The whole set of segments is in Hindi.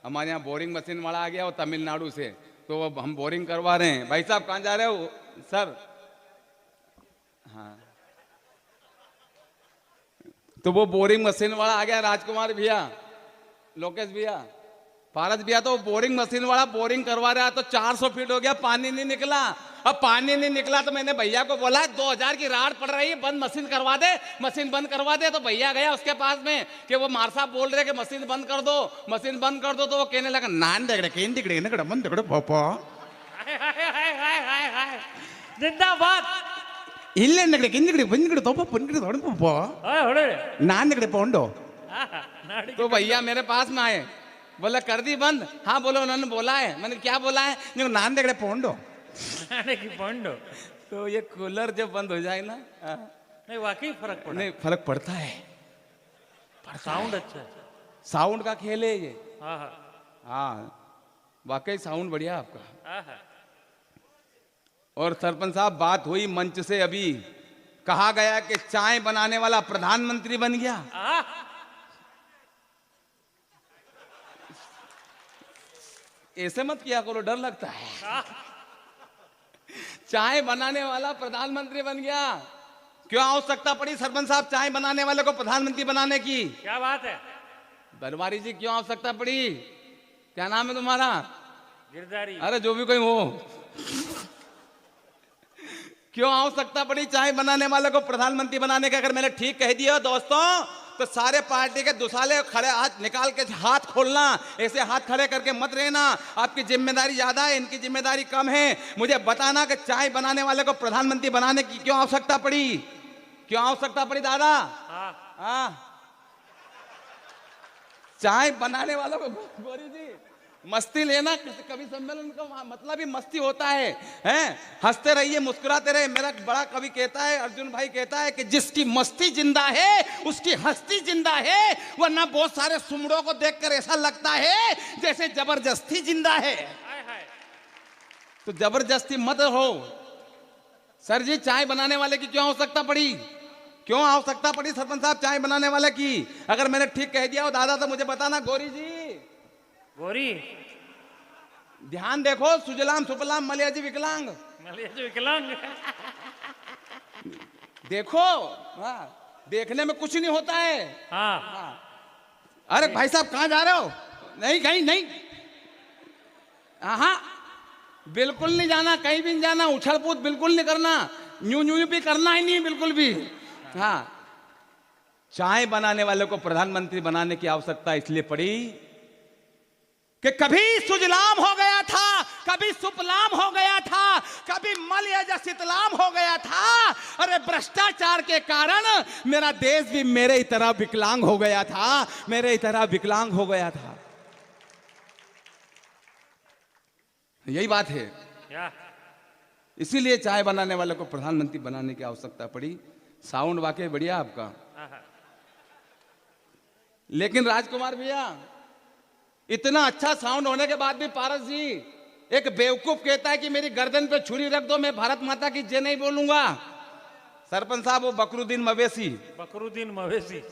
हमारे यहाँ बोरिंग मशीन वाला आ गया वो तमिलनाडु से, तो वो हम बोरिंग करवा रहे हैं। भाई साहब कहाँ जा रहे हो सर? हाँ, तो वो बोरिंग मशीन वाला आ गया, राजकुमार भैया, लोकेश भैया, पारस भैया, तो बोरिंग मशीन वाला बोरिंग करवा रहा, तो 400 फीट हो गया, पानी नहीं निकला। अब पानी नहीं निकला तो मैंने भैया को बोला 2000 की राड पड़ रही है, बंद मशीन करवा दे, मशीन बंद करवा दे। तो भैया गया उसके पास में कि वो मार साहब बोल रहे कि मशीन बंद कर दो, मशीन बंद कर दो। तो वो कहने लगा नान देख रहे पापा जिंदाबाद इल्ले नान पोंडो। तो भैया मेरे पास में आए, बोला कर दी बंद? हाँ बोलो, उन्होंने बोला है। मैंने क्या बोला है? नान देख रहे पोंडो। पोंडो। तो ये कूलर जब बंद हो जाए ना, नहीं वाकई फर्क पड़ा। नहीं फर्क पड़ता है, साउंड अच्छा है, साउंड का खेल है ये। हाँ हाँ वाकई साउंड बढ़िया आपका। हाँ। और सरपंच साहब बात हुई मंच से, अभी कहा गया कि चाय बनाने वाला प्रधानमंत्री बन गया। ऐसे मत किया करो, डर लगता है। चाय बनाने वाला प्रधानमंत्री बन गया। क्यों आवश्यकता पड़ी सरपंच साहब चाय बनाने वाले को प्रधानमंत्री बनाने की? क्या बात है बनवारी जी, क्यों आवश्यकता पड़ी? क्या नाम है तुम्हारा? गिरधारी। अरे जो भी कोई हो, क्यों आवश्यकता पड़ी चाय बनाने वाले को प्रधानमंत्री बनाने का? अगर मैंने ठीक कह दिया दोस्तों, तो सारे पार्टी के दुसाले खड़े हाथ निकाल के हाथ खोलना, ऐसे हाथ खड़े करके मत रहना। आपकी जिम्मेदारी ज्यादा है, इनकी जिम्मेदारी कम है। मुझे बताना कि चाय बनाने वाले को प्रधानमंत्री बनाने की क्यों आवश्यकता पड़ी? क्यों आवश्यकता पड़ी दादा? हाँ, चाय बनाने वालों को। गौरी जी मस्ती लेना, कवि सम्मेलन का मतलब ही मस्ती होता है, हैं? हंसते रहिए, मुस्कुराते रहिए। मेरा बड़ा कवि कहता है, अर्जुन भाई कहता है कि जिसकी मस्ती जिंदा है उसकी हस्ती जिंदा है, वरना बहुत सारे सुमड़ों को देखकर ऐसा लगता है जैसे जबरदस्ती जिंदा है। तो जबरदस्ती मत हो। सर जी चाय बनाने वाले की क्यों आवश्यकता पड़ी? क्यों आवश्यकता पड़ी सरपंच साहब चाय बनाने वाले की? अगर मैंने ठीक कह दिया हो दादा तो मुझे बताना। गौरी जी, गोरी ध्यान देखो, सुजलाम सुफलाम मलया जी विकलांग, विकलांग। देखो। हाँ, देखने में कुछ नहीं होता है। हाँ। अरे भाई साहब कहाँ जा रहे हो? नहीं कहीं नहीं, हाँ बिल्कुल नहीं जाना, कहीं भी नहीं जाना, उछल कूद बिल्कुल नहीं करना, न्यू न्यू भी करना ही नहीं बिल्कुल भी। हाँ, चाय बनाने वाले को प्रधानमंत्री बनाने की आवश्यकता इसलिए पड़ी कि कभी सुजलाम हो गया था, कभी सुपलाम हो गया था, कभी मलयजशीतलाम हो गया था। अरे भ्रष्टाचार के कारण मेरा देश भी मेरे ही तरह विकलांग हो गया था, मेरे ही तरह विकलांग हो गया था। यही बात है, इसीलिए चाय बनाने वाले को प्रधानमंत्री बनाने की आवश्यकता पड़ी। साउंड वाकई बढ़िया आपका। लेकिन राजकुमार भैया, इतना अच्छा साउंड होने के बाद भी पारस जी, एक बेवकूफ कहता है कि मेरी गर्दन पे छुरी रख दो, मैं भारत माता की जय नहीं बोलूंगा। सरपंच साहब वो बकरुद्दीन मवेशी, बकरुद्दीन मवेशी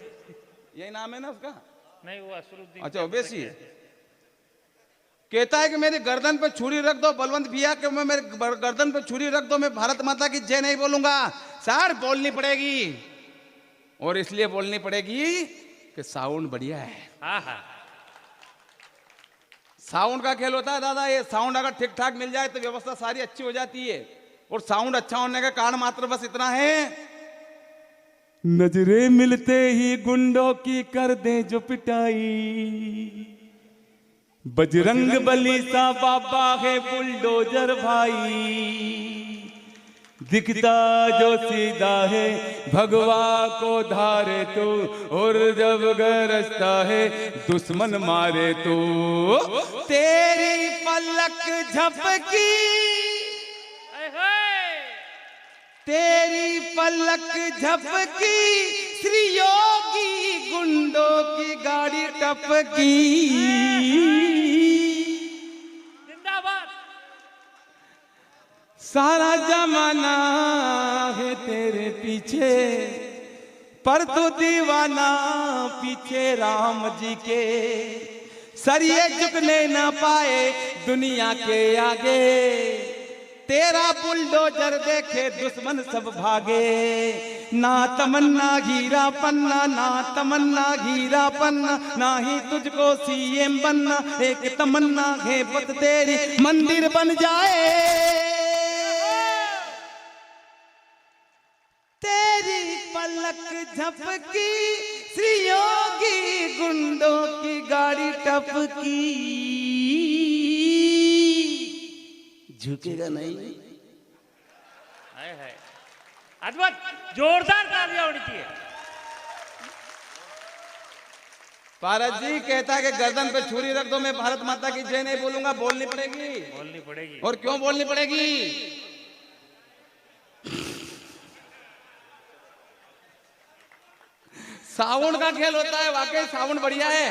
यही नाम है ना उसका? नहीं, वो असरुद्दीन। अच्छा मवेशी कहता है कि मेरी गर्दन पे छुरी रख दो बलवंत भैया, कि मैं मेरे गर्दन पे छुरी रख दो, मैं भारत माता की जय नहीं बोलूंगा। सर बोलनी पड़ेगी, और इसलिए बोलनी पड़ेगी कि साउंड बढ़िया है। साउंड का खेल होता है दादा। ये साउंड अगर ठीक ठाक मिल जाए तो व्यवस्था सारी अच्छी हो जाती है। और साउंड अच्छा होने का कारण मात्र बस इतना है, नजरे मिलते ही गुंडों की कर दे जो पिटाई, बजरंग बली सा बाबा है बुलडोजर भाई, दिखता जो सीधा है भगवा को धारे तो, और जब गरजता है दुश्मन मारे तो, तेरी पलक झपकी, तेरी पलक झपकी, श्री योगी गुंडों की गाड़ी टपकी। सारा जमाना है तेरे पीछे, पर तू दीवाना पीछे राम जी के। सर ये झुकने ना पाए दुनिया के आगे, तेरा बुलडोजर देखे दुश्मन सब भागे। ना तमन्ना हीरा पन्ना, ना तमन्ना हीरा पन्ना, ना ही तुझको सीएम बनना, एक तमन्ना है बस तेरी मंदिर बन जाए। तेरी पलक झपकी श्री योगी, गुंडों की गाड़ी टपकी, झुकेगा नहीं। हाय हाय, अद्भुत, जोरदार तालियां होनी चाहिए। पारस जी कहता है कि गर्दन पे छुरी रख दो, मैं भारत माता की जय नहीं बोलूंगा। बोलनी पड़ेगी, बोलनी पड़ेगी। और क्यों बोलनी पड़ेगी? साउंड का खेल होता है, वाकई साउंड बढ़िया है,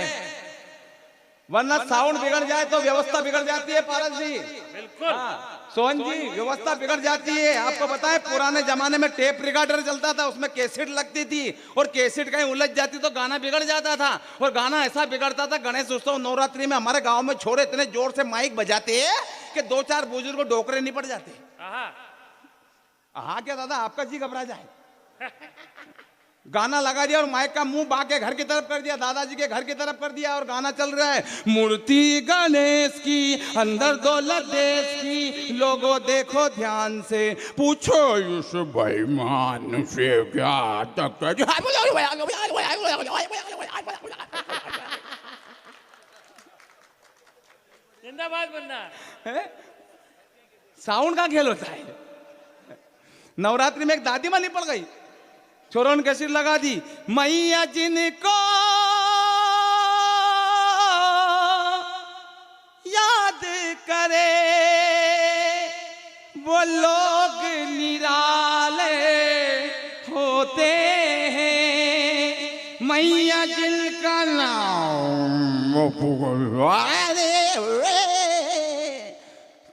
वरना साउंड बिगड़ जाए तो व्यवस्था बिगड़ जाती है। पारस जी बिल्कुल, सोहन जी, व्यवस्था बिगड़ जाती है। आपको पता है पुराने जमाने में टेप रिकॉर्डर चलता था, उसमें कैसेट लगती थी, और कैसेट कहीं उलझ जाती तो गाना बिगड़ जाता था। और गाना ऐसा बिगड़ता था, गणेश उत्सव नवरात्रि में हमारे गांव में छोरे इतने जोर से माइक बजाते हैं कि 2-4 बुजुर्ग को डोकरे नहीं पड़ जाते। हाँ क्या दादा, आपका जी घबरा जाए। गाना लगा दिया और माइक का मुंह बाके घर की तरफ कर दिया, दादाजी के घर की तरफ कर दिया, और गाना चल रहा है, मूर्ति गणेश की अंदर दौलत देश की, लोगों देखो ध्यान से, पूछो इस बेईमान से क्या टक्कर। जिंदाबाद बनना है? साउंड का खेल होता है। नवरात्रि में एक दादी माँ नहीं पड़ गई, छोरों ने कैसेट लगा दी, मैया जिनको याद करे वो लोग निराले होते हैं, मैया जिनका नाम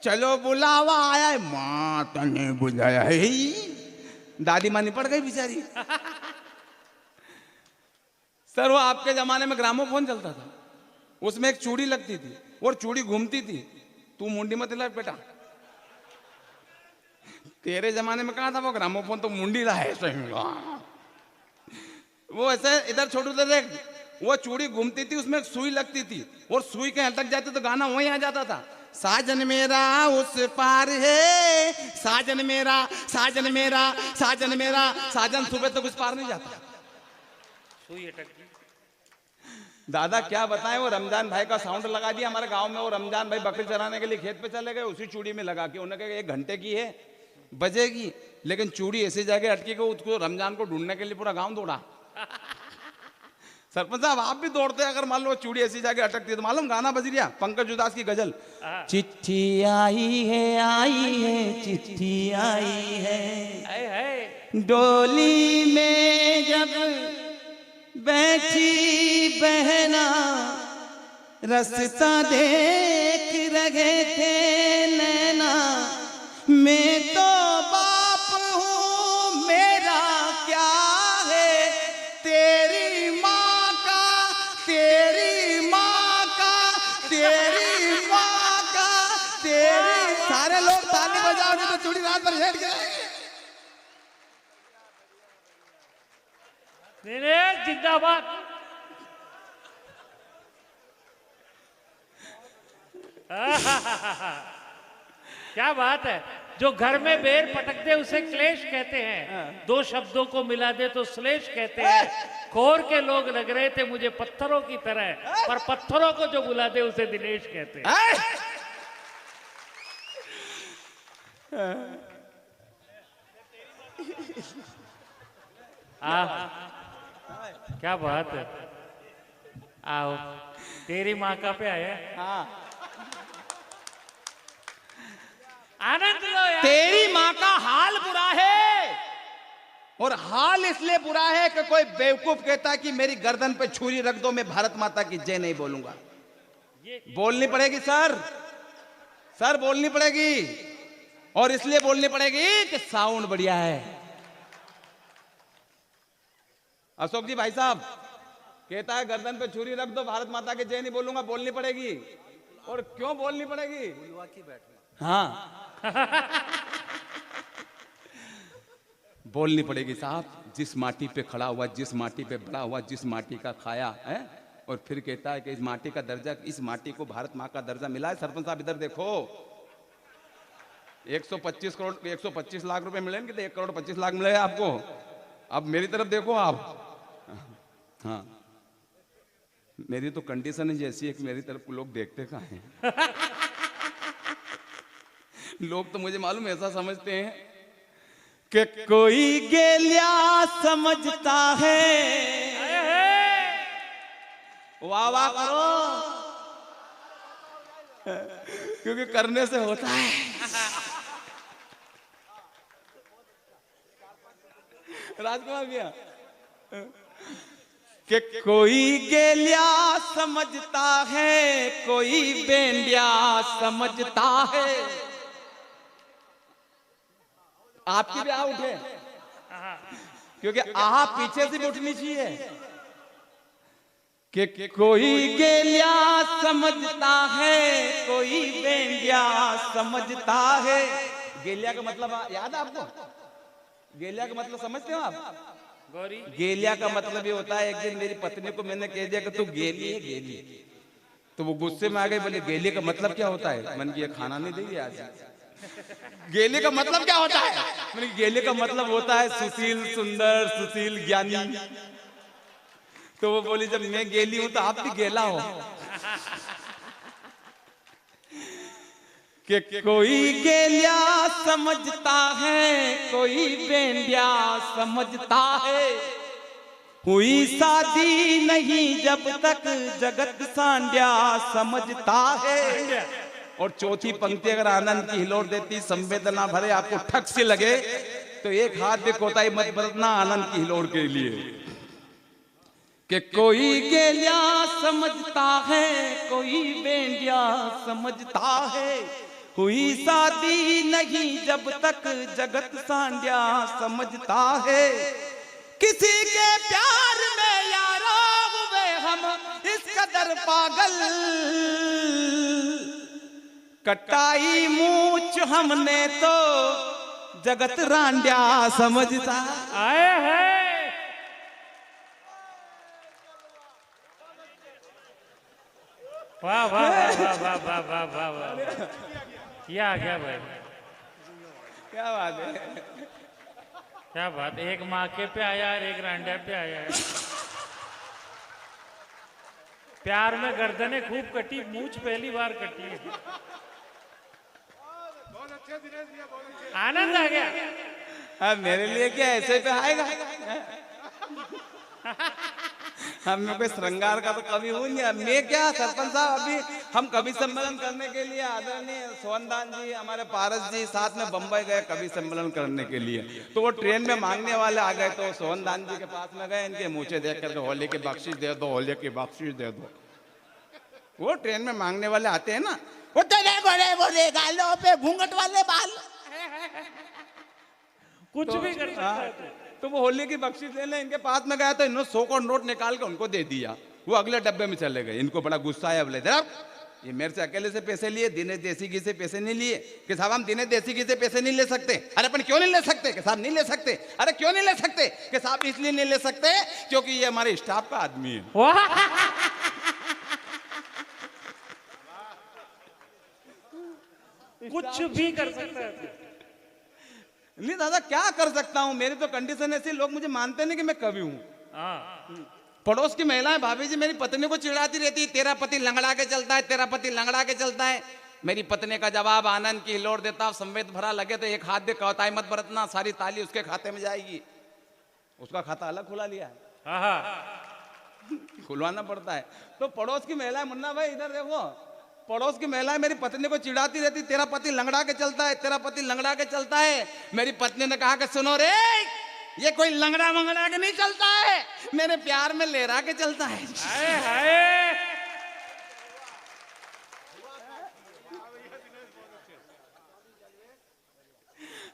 चलो बुलावा आया है, माता ने बुलाया है। दादी मानी पड़ गई बेचारी। सर वो आपके जमाने में ग्रामोफोन चलता था, उसमें एक चूड़ी लगती थी और चूड़ी घूमती थी। तू मुंडी मत हिला बेटा, तेरे जमाने में कहा था वो ग्रामोफोन, तो मुंडी रहा है सही। वो ऐसे इधर छोटू तो देख, वो चूड़ी घूमती थी, उसमें एक सुई लगती थी, और सुई के अटक जाती तो गाना वहीं आ जाता था, साजन मेरा उस पार है, साजन मेरा, साजन मेरा, साजन मेरा, साजन सुबह तक उस पार नहीं जाता। सुई अटक गई। दादा क्या बताएं, वो रमजान भाई का साउंड लगा दिया हमारे गांव में, वो रमजान भाई बकरी चराने के लिए खेत पे चले गए, उसी चूड़ी में लगा के उन्होंने कहा 1 घंटे की है, बजेगी, लेकिन चूड़ी ऐसी जगह अटकी कि उसको रमजान को ढूंढने के लिए पूरा गाँव दौड़ा। सरपंच साहब आप भी दौड़ते अगर मान लो चूड़ी ऐसी जगह अटकती है तो। मालूम गाना बज रिया पंकज उदास की गजल, चिट्ठी आई है, चिट्ठी आई है, डोली में जब बैठी बहना, रास्ता देख रहे थे नैना, मैं तो बाप हूँ मेरा क्या है, तेरी माँ का, तेरी माँ का, तेरी माँ का, तेरी। सारे लोग ताली बजाओ नहीं तो चूड़ी रात भर झेड़ गए। जिंदाबाद। क्या बात है, जो घर में बेर पटक दे उसे क्लेश कहते हैं, 2 शब्दों को मिला दे तो श्लेष कहते हैं। खोर के लोग लग रहे थे मुझे पत्थरों की तरह, पर पत्थरों को जो बुला दे उसे दिनेश कहते हैं। क्या बात है, आओ तेरी माँ का पे आया। हाँ आनंद लो यार। तेरी माँ का हाल बुरा है, और हाल इसलिए बुरा है कि कोई बेवकूफ कहता है कि मेरी गर्दन पे छुरी रख दो, मैं भारत माता की जय नहीं बोलूंगा। बोलनी पड़ेगी सर, सर बोलनी पड़ेगी, और इसलिए बोलनी पड़ेगी कि साउंड बढ़िया है। अशोक जी भाई साहब, कहता है गर्दन पे छुरी रख दो, भारत माता के जय नहीं बोलूंगा, बोलनी पड़ेगी। और क्यों बोलनी पड़ेगी? हाँ बोलनी पड़ेगी साहब। जिस माटी पे खड़ा हुआ, जिस माटी पे बड़ा हुआ, जिस माटी का खाया है, और फिर कहता है कि इस माटी का दर्जा, इस माटी को भारत माँ का दर्जा मिला है। सरपंच साहब इधर देखो, 125 करोड़ 125 लाख रुपए मिलेंगे तो 1 करोड़ 25 लाख मिलेगा आपको। अब मेरी तरफ देखो आप। हाँ मेरी तो कंडीशन ही जैसी है कि मेरी तरफ लोग देखते कहाँ हैं। लोग तो मुझे मालूम ऐसा समझते हैं कि कोई गेलिया समझता है। वाह वाह करो, क्योंकि करने से होता है। राजकुमार भैया, कि कोई गेलिया समझता है, कोई बेंडिया समझता है। आपकी भी आ उठे, क्योंकि आहा पीछे से भी उठनी चाहिए। कि कोई गेलिया समझता है, कोई बेंडिया समझता है। गेलिया का मतलब याद है आपको? गेलिया का मतलब समझते हो आप? गौरी, गेलिया का मतलब ये होता है, एक दिन मेरी पत्नी को मैंने कह दिया कि तू गेली है, गेली। तो वो गुस्से में आ गई, बोले गेली का मतलब क्या होता है? मैंने ये खाना नहीं देगी आज। गेली का मतलब क्या होता है? मैंने गेली का मतलब होता है सुशील, सुंदर, सुशील, ज्ञानी। तो वो बोली जब मैं गेली हूं तो आप भी गेला हो। कि कोई गेलिया समझता है, कोई बेंडिया समझता है। हुई शादी नहीं जब तक जगत सांडिया समझता है। और चौथी पंक्ति अगर आनंद की हिलोर देती, संवेदना भरे आपको ठक से लगे, तो एक हाथ भी कोताही मत बरतना आनंद की हिलोर के लिए। कि कोई गेलिया समझता है, कोई बेंडिया समझता है। हुई शादी नहीं जब तक जगत सांडिया समझता है। किसी के प्यार में यारा हुए हम इस कदर पागल, कटाई मूछ हमने तो जगत रांडिया समझता। आए हैं वाह वाह वाह वाह वाह वाह वाह वाह, ये आ गया भाई, क्या बात है, क्या बात। एक माके पे आया और एक रांडा पे आया है। प्यार में गर्दनें खूब कटी, मूछ पहली बार कटी है। आनंद आ गया। अब मेरे लिए क्या ऐसे पे आएगा? हम में कोई श्रृंगार का तो कभी हूँ नहीं। मैं क्या सरपंच साहब, अभी हम कवि सम्मेलन करने के लिए आदरणीय सोहनदान जी, हमारे पारस जी साथ में बम्बई गए कवि सम्मेलन करने के लिए। तो वो ट्रेन में मांगने वाले आ गए, तो सोहनदान जी के पास में गए, इनके मुँचे देख करके होली की बख्शीश दे दो, होली की बख्शीश दे दो। वो ट्रेन में मांगने वाले आते हैं ना, वो तेरे बड़े बड़े गालों पे घूंघट वाले बाल, कुछ भी कर सकता है। तो वो होली की बख्शीश लेने इनके पास में गया, तो इन्होंने 100 का नोट निकाल के उनको दे दिया। वो अगले डब्बे में चले गए। इनको बड़ा गुस्सा आया, बोले ये मेरे से अकेले से पैसे लिए, दिनेश देसी घी से पैसे नहीं लिए। कि साहब हम दिनेश देसी घी से पैसे नहीं ले सकते। अरे अपन क्यों नहीं ले सकते? कि साहब नहीं ले सकते। अरे क्यों नहीं ले सकते? कि साहब इसलिए नहीं ले सकते क्योंकि ये हमारे स्टाफ का आदमी है। कुछ भी कर सकता है। नहीं दादा क्या कर सकता हूँ, मेरी तो कंडीशन ऐसी, लोग मुझे मानते नहीं कि मैं कवि हूँ। पड़ोस की महिलाएं भाभी जी मेरी पत्नी को चिढ़ाती रहती है, तेरा पति लंगड़ा के चलता है, तेरा पति लंगड़ा के चलता है। मेरी पत्नी का जवाब आनंद की हिलोर देता, संवेद भरा लगे तो एक हाथ दे कहता मत बरतना, सारी ताली उसके खाते में जाएगी। उसका खाता अलग खुला लिया है, खुलवाना पड़ता है। तो पड़ोस की महिलाएं, मुन्ना भाई इधर देखो, पड़ोस की महिलाएं मेरी पत्नी को चिढ़ाती रहती, तेरा पति लंगड़ा के चलता है, तेरा पति लंगड़ा के चलता है। मेरी पत्नी ने कहा कि सुनो रे, ये कोई लंगड़ा मंगड़ा के नहीं चलता है, मेरे प्यार में लहरा के चलता है। हाय हाय,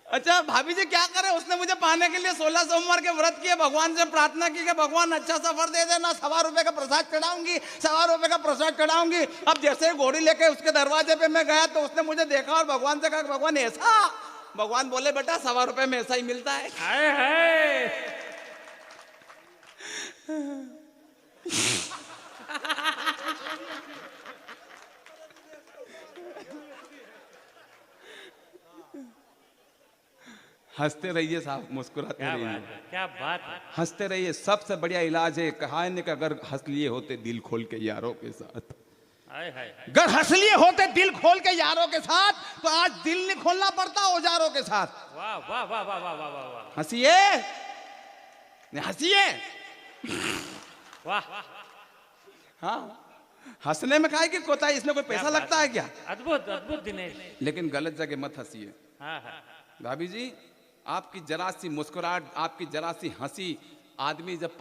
अच्छा भाभी जी क्या करे, उसने मुझे पाने के लिए 16 सोमवार के व्रत किए, भगवान से प्रार्थना की कि भगवान अच्छा सफर दे देना, 1.25 रुपए का प्रसाद चढ़ाऊंगी, 1.25 रुपए का प्रसाद चढ़ाऊंगी। अब जैसे ही घोड़ी लेके उसके दरवाजे पे मैं गया तो उसने मुझे देखा और भगवान से कहा भगवान ऐसा, भगवान बोले बेटा 1.25 रुपए में ऐसा ही मिलता है। हाय हाय। हंसते रहिए साहब, मुस्कुराते क्या रहिए, बात है, क्या बात है। हंसते रहिए, सबसे बढ़िया इलाज है। कहा है कि अगर हंस लिए होते दिल खोल के यारों के साथ, हाय हाय। अगर हंस लिए होते दिल खोल के यारों के साथ, तो आज दिल नहीं खोलना पड़ता औजारों के साथ। वाह वाह वाह वाह वाह वाह वाह वाह। हंसिए, हंसिए। वाह। हाँ, हंसने में काहे की कोताही, इसमें कोई पैसा लगता है क्या? अद्भुत अद्भुत दिनेश। लेकिन गलत जगह मत हंसिए। हाँ हाँ। भाभी जी, आपकी जरा सी मुस्कुराहट, आपकी जरा सी हंसी, आदमी जब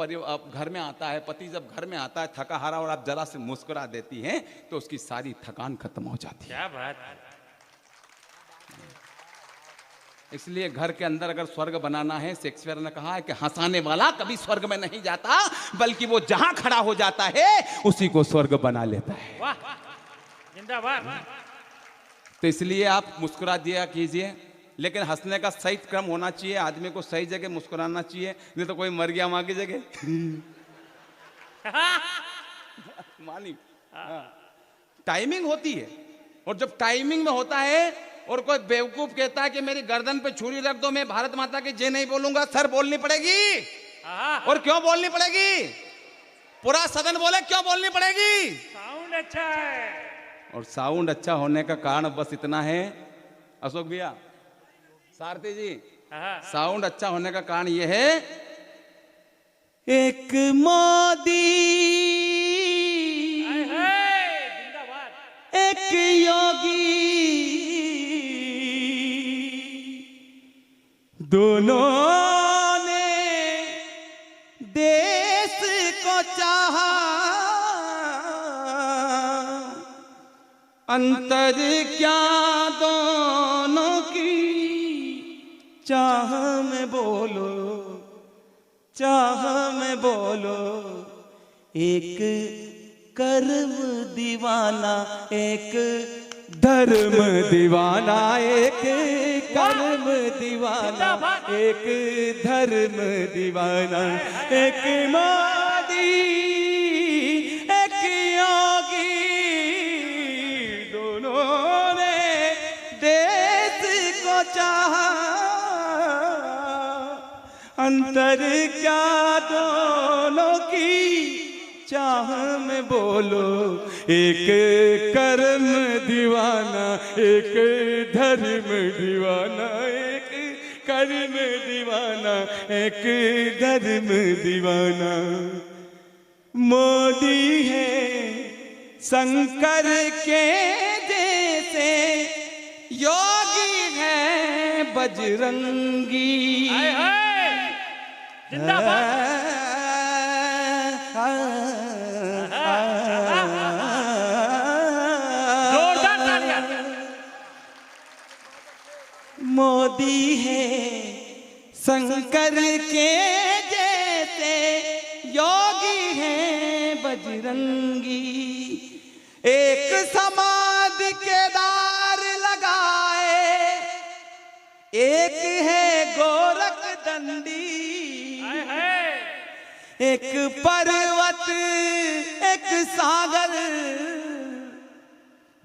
घर में आता है, पति जब घर में आता है थका हारा और आप जरा से मुस्कुरा देती हैं तो उसकी सारी थकान खत्म हो जाती है। क्या बात है। इसलिए घर के अंदर अगर स्वर्ग बनाना है, शेक्सपियर ने कहा है कि हंसाने वाला कभी स्वर्ग में नहीं जाता, बल्कि वो जहां खड़ा हो जाता है उसी को स्वर्ग बना लेता है। वाह, जिंदाबाद। तो इसलिए आप मुस्कुरा दिया कीजिए, लेकिन हंसने का सही क्रम होना चाहिए, आदमी को सही जगह मुस्कुराना चाहिए, नहीं तो कोई मर गया मां की जगह। मानी, टाइमिंग होती है, और जब टाइमिंग में होता है और कोई बेवकूफ कहता है कि मेरी गर्दन पे छुरी रख दो, मैं भारत माता की जय नहीं बोलूंगा, सर बोलनी पड़ेगी। और क्यों बोलनी पड़ेगी? पूरा सदन बोले क्यों बोलनी पड़ेगी? साउंड अच्छा है। और साउंड अच्छा होने का कारण बस इतना है अशोक भैया, सारथी जी, साउंड अच्छा होने का कारण यह है, एक मोदी, जिंदाबाद। एक योगी, दोनों ने देश को चाहा, अंतर क्या दोनों की चाह में बोलो, चाह में बोलो, एक कर्म दीवाना, एक धर्म दीवाना, एक कर्म दीवाना, एक धर्म दीवाना, एक मोदी, एक योगी, दोनों ने देश को चाहा, अंतर क्या दोनों की चाह में बोलो, एक कर्म दीवाना, एक धर्म दीवाना, एक कर्म दीवाना, एक धर्म दीवाना। मोदी है शंकर के जैसे, योगी है बजरंगी। जिंदाबाद। जोरदार तालियां। मोदी है शंकर के जैसे, योगी है बजरंगी, एक समाधि केदार लगाए, एक है गोरख दंडी, एक पर्वत एक सागर,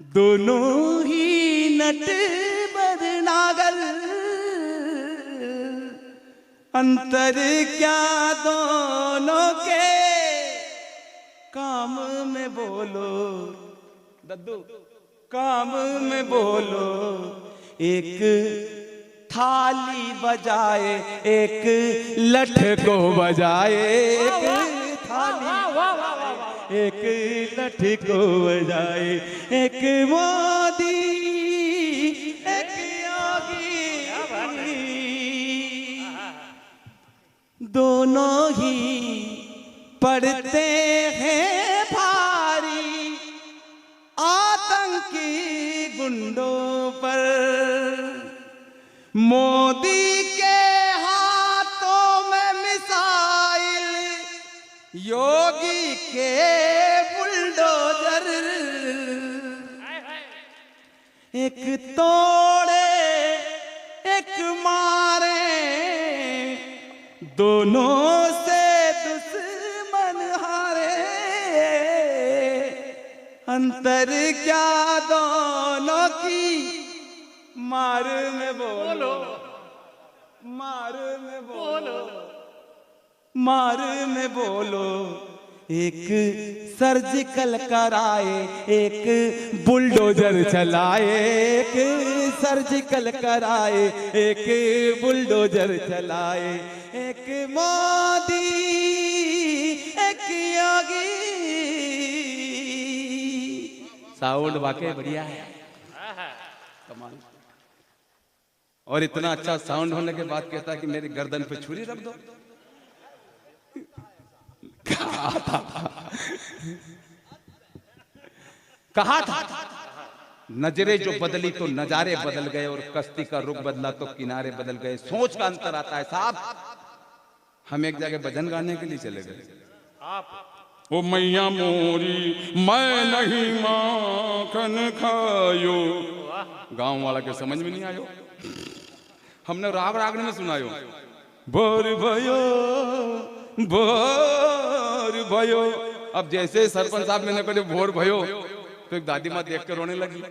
दोनों ही नट बरनागर, अंतर क्या दोनों के काम में बोलो, दद्दू काम में बोलो, एक थाली बजाए, एक लठ को बजाए, एक थाली, एक लठ को बजाए, एक मोदी, एक योगी, दोनों ही पड़ते हैं भारी आतंकी गुंडों पर, मोदी के हाथों में मिसाइल, योगी के बुलडोजर, एक तोड़े एक मारे, दोनों से दुश्मन हारे, अंतर क्या दोनों की, मार में बोलो, मार में बोलो, मार में बोलो। एक सर्जिकल कराए, एक बुलडोजर चलाए, एक सर्जिकल कराए, एक बुलडोजर चलाए, एक मोदी एक योगी। साउंड वाकई बढ़िया है, कमाल। और इतना अच्छा साउंड होने के बाद कहता है कि मेरी गर्दन पे छुरी रख दो। कहा था नजरे जो बदली तो नजारे बदल गए, और कश्ती का रुख बदला तो किनारे बदल गए। सोच का अंतर आता है साहब। हम एक जगह भजन गाने के लिए चले गए। ओ मैया मोरी मैं नहीं माखन खायो, गांव वाला के समझ में नहीं आयो। हमने राग रागने में सुनायो, बोर भयो भोर भयो। अब जैसे सरपंच साहब मैंने कहा भोर भयो, तो एक दादी माँ देख के रोने लगी।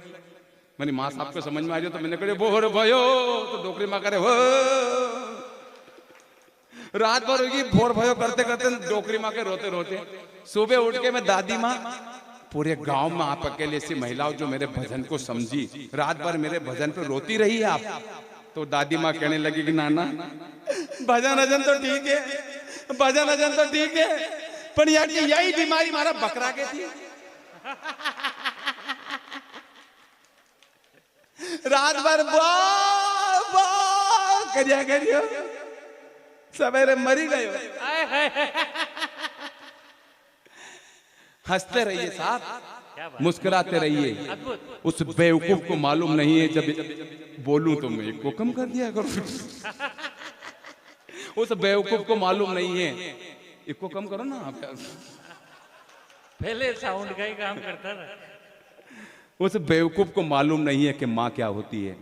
मैंने माँ साहब को समझ में आ रही, तो मैंने कहा भोर भयो, तो डोकरी माँ करे हो। रात भर होगी भोर भयो करते करते, डोकरी माँ के रोते रोते। सुबह उठ के मैं दादी माँ, पूरे गांव में आप अकेले ऐसी महिलाओं जो मेरे भजन को समझी, रात भर मेरे भजन पे रोती रही है आप। तो दादी माँ कहने लगी कि नाना भजन अजन तो ठीक है, भजन अजन तो ठीक है, पर यार यही बीमारी हमारा बकरा के थी। रात भर करिया करियो, सवेरे मरी गए। हंसते रहिए साहब, मुस्कुराते रहिए। उस बेवकूफ को मालूम नहीं है जब बोलूं तो मैं एक को कम कर दिया करो। उस बेवकूफ को मालूम नहीं है, इसको कम करो ना आप। पहले साउंड का ही काम करता था। उस बेवकूफ को मालूम नहीं है कि माँ क्या होती है।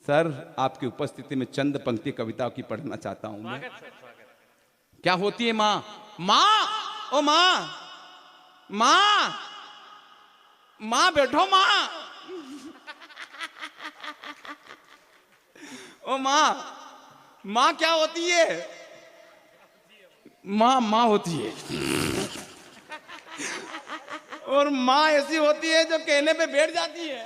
सर, आपकी उपस्थिति में चंद पंक्ति कविता की पढ़ना चाहता हूं मैं। क्या होती है माँ? माँ, ओ माँ, माँ, माँ बैठो माँ, ओ माँ, माँ क्या होती है? माँ माँ होती है, और माँ ऐसी होती है जो कहने पे बैठ जाती है।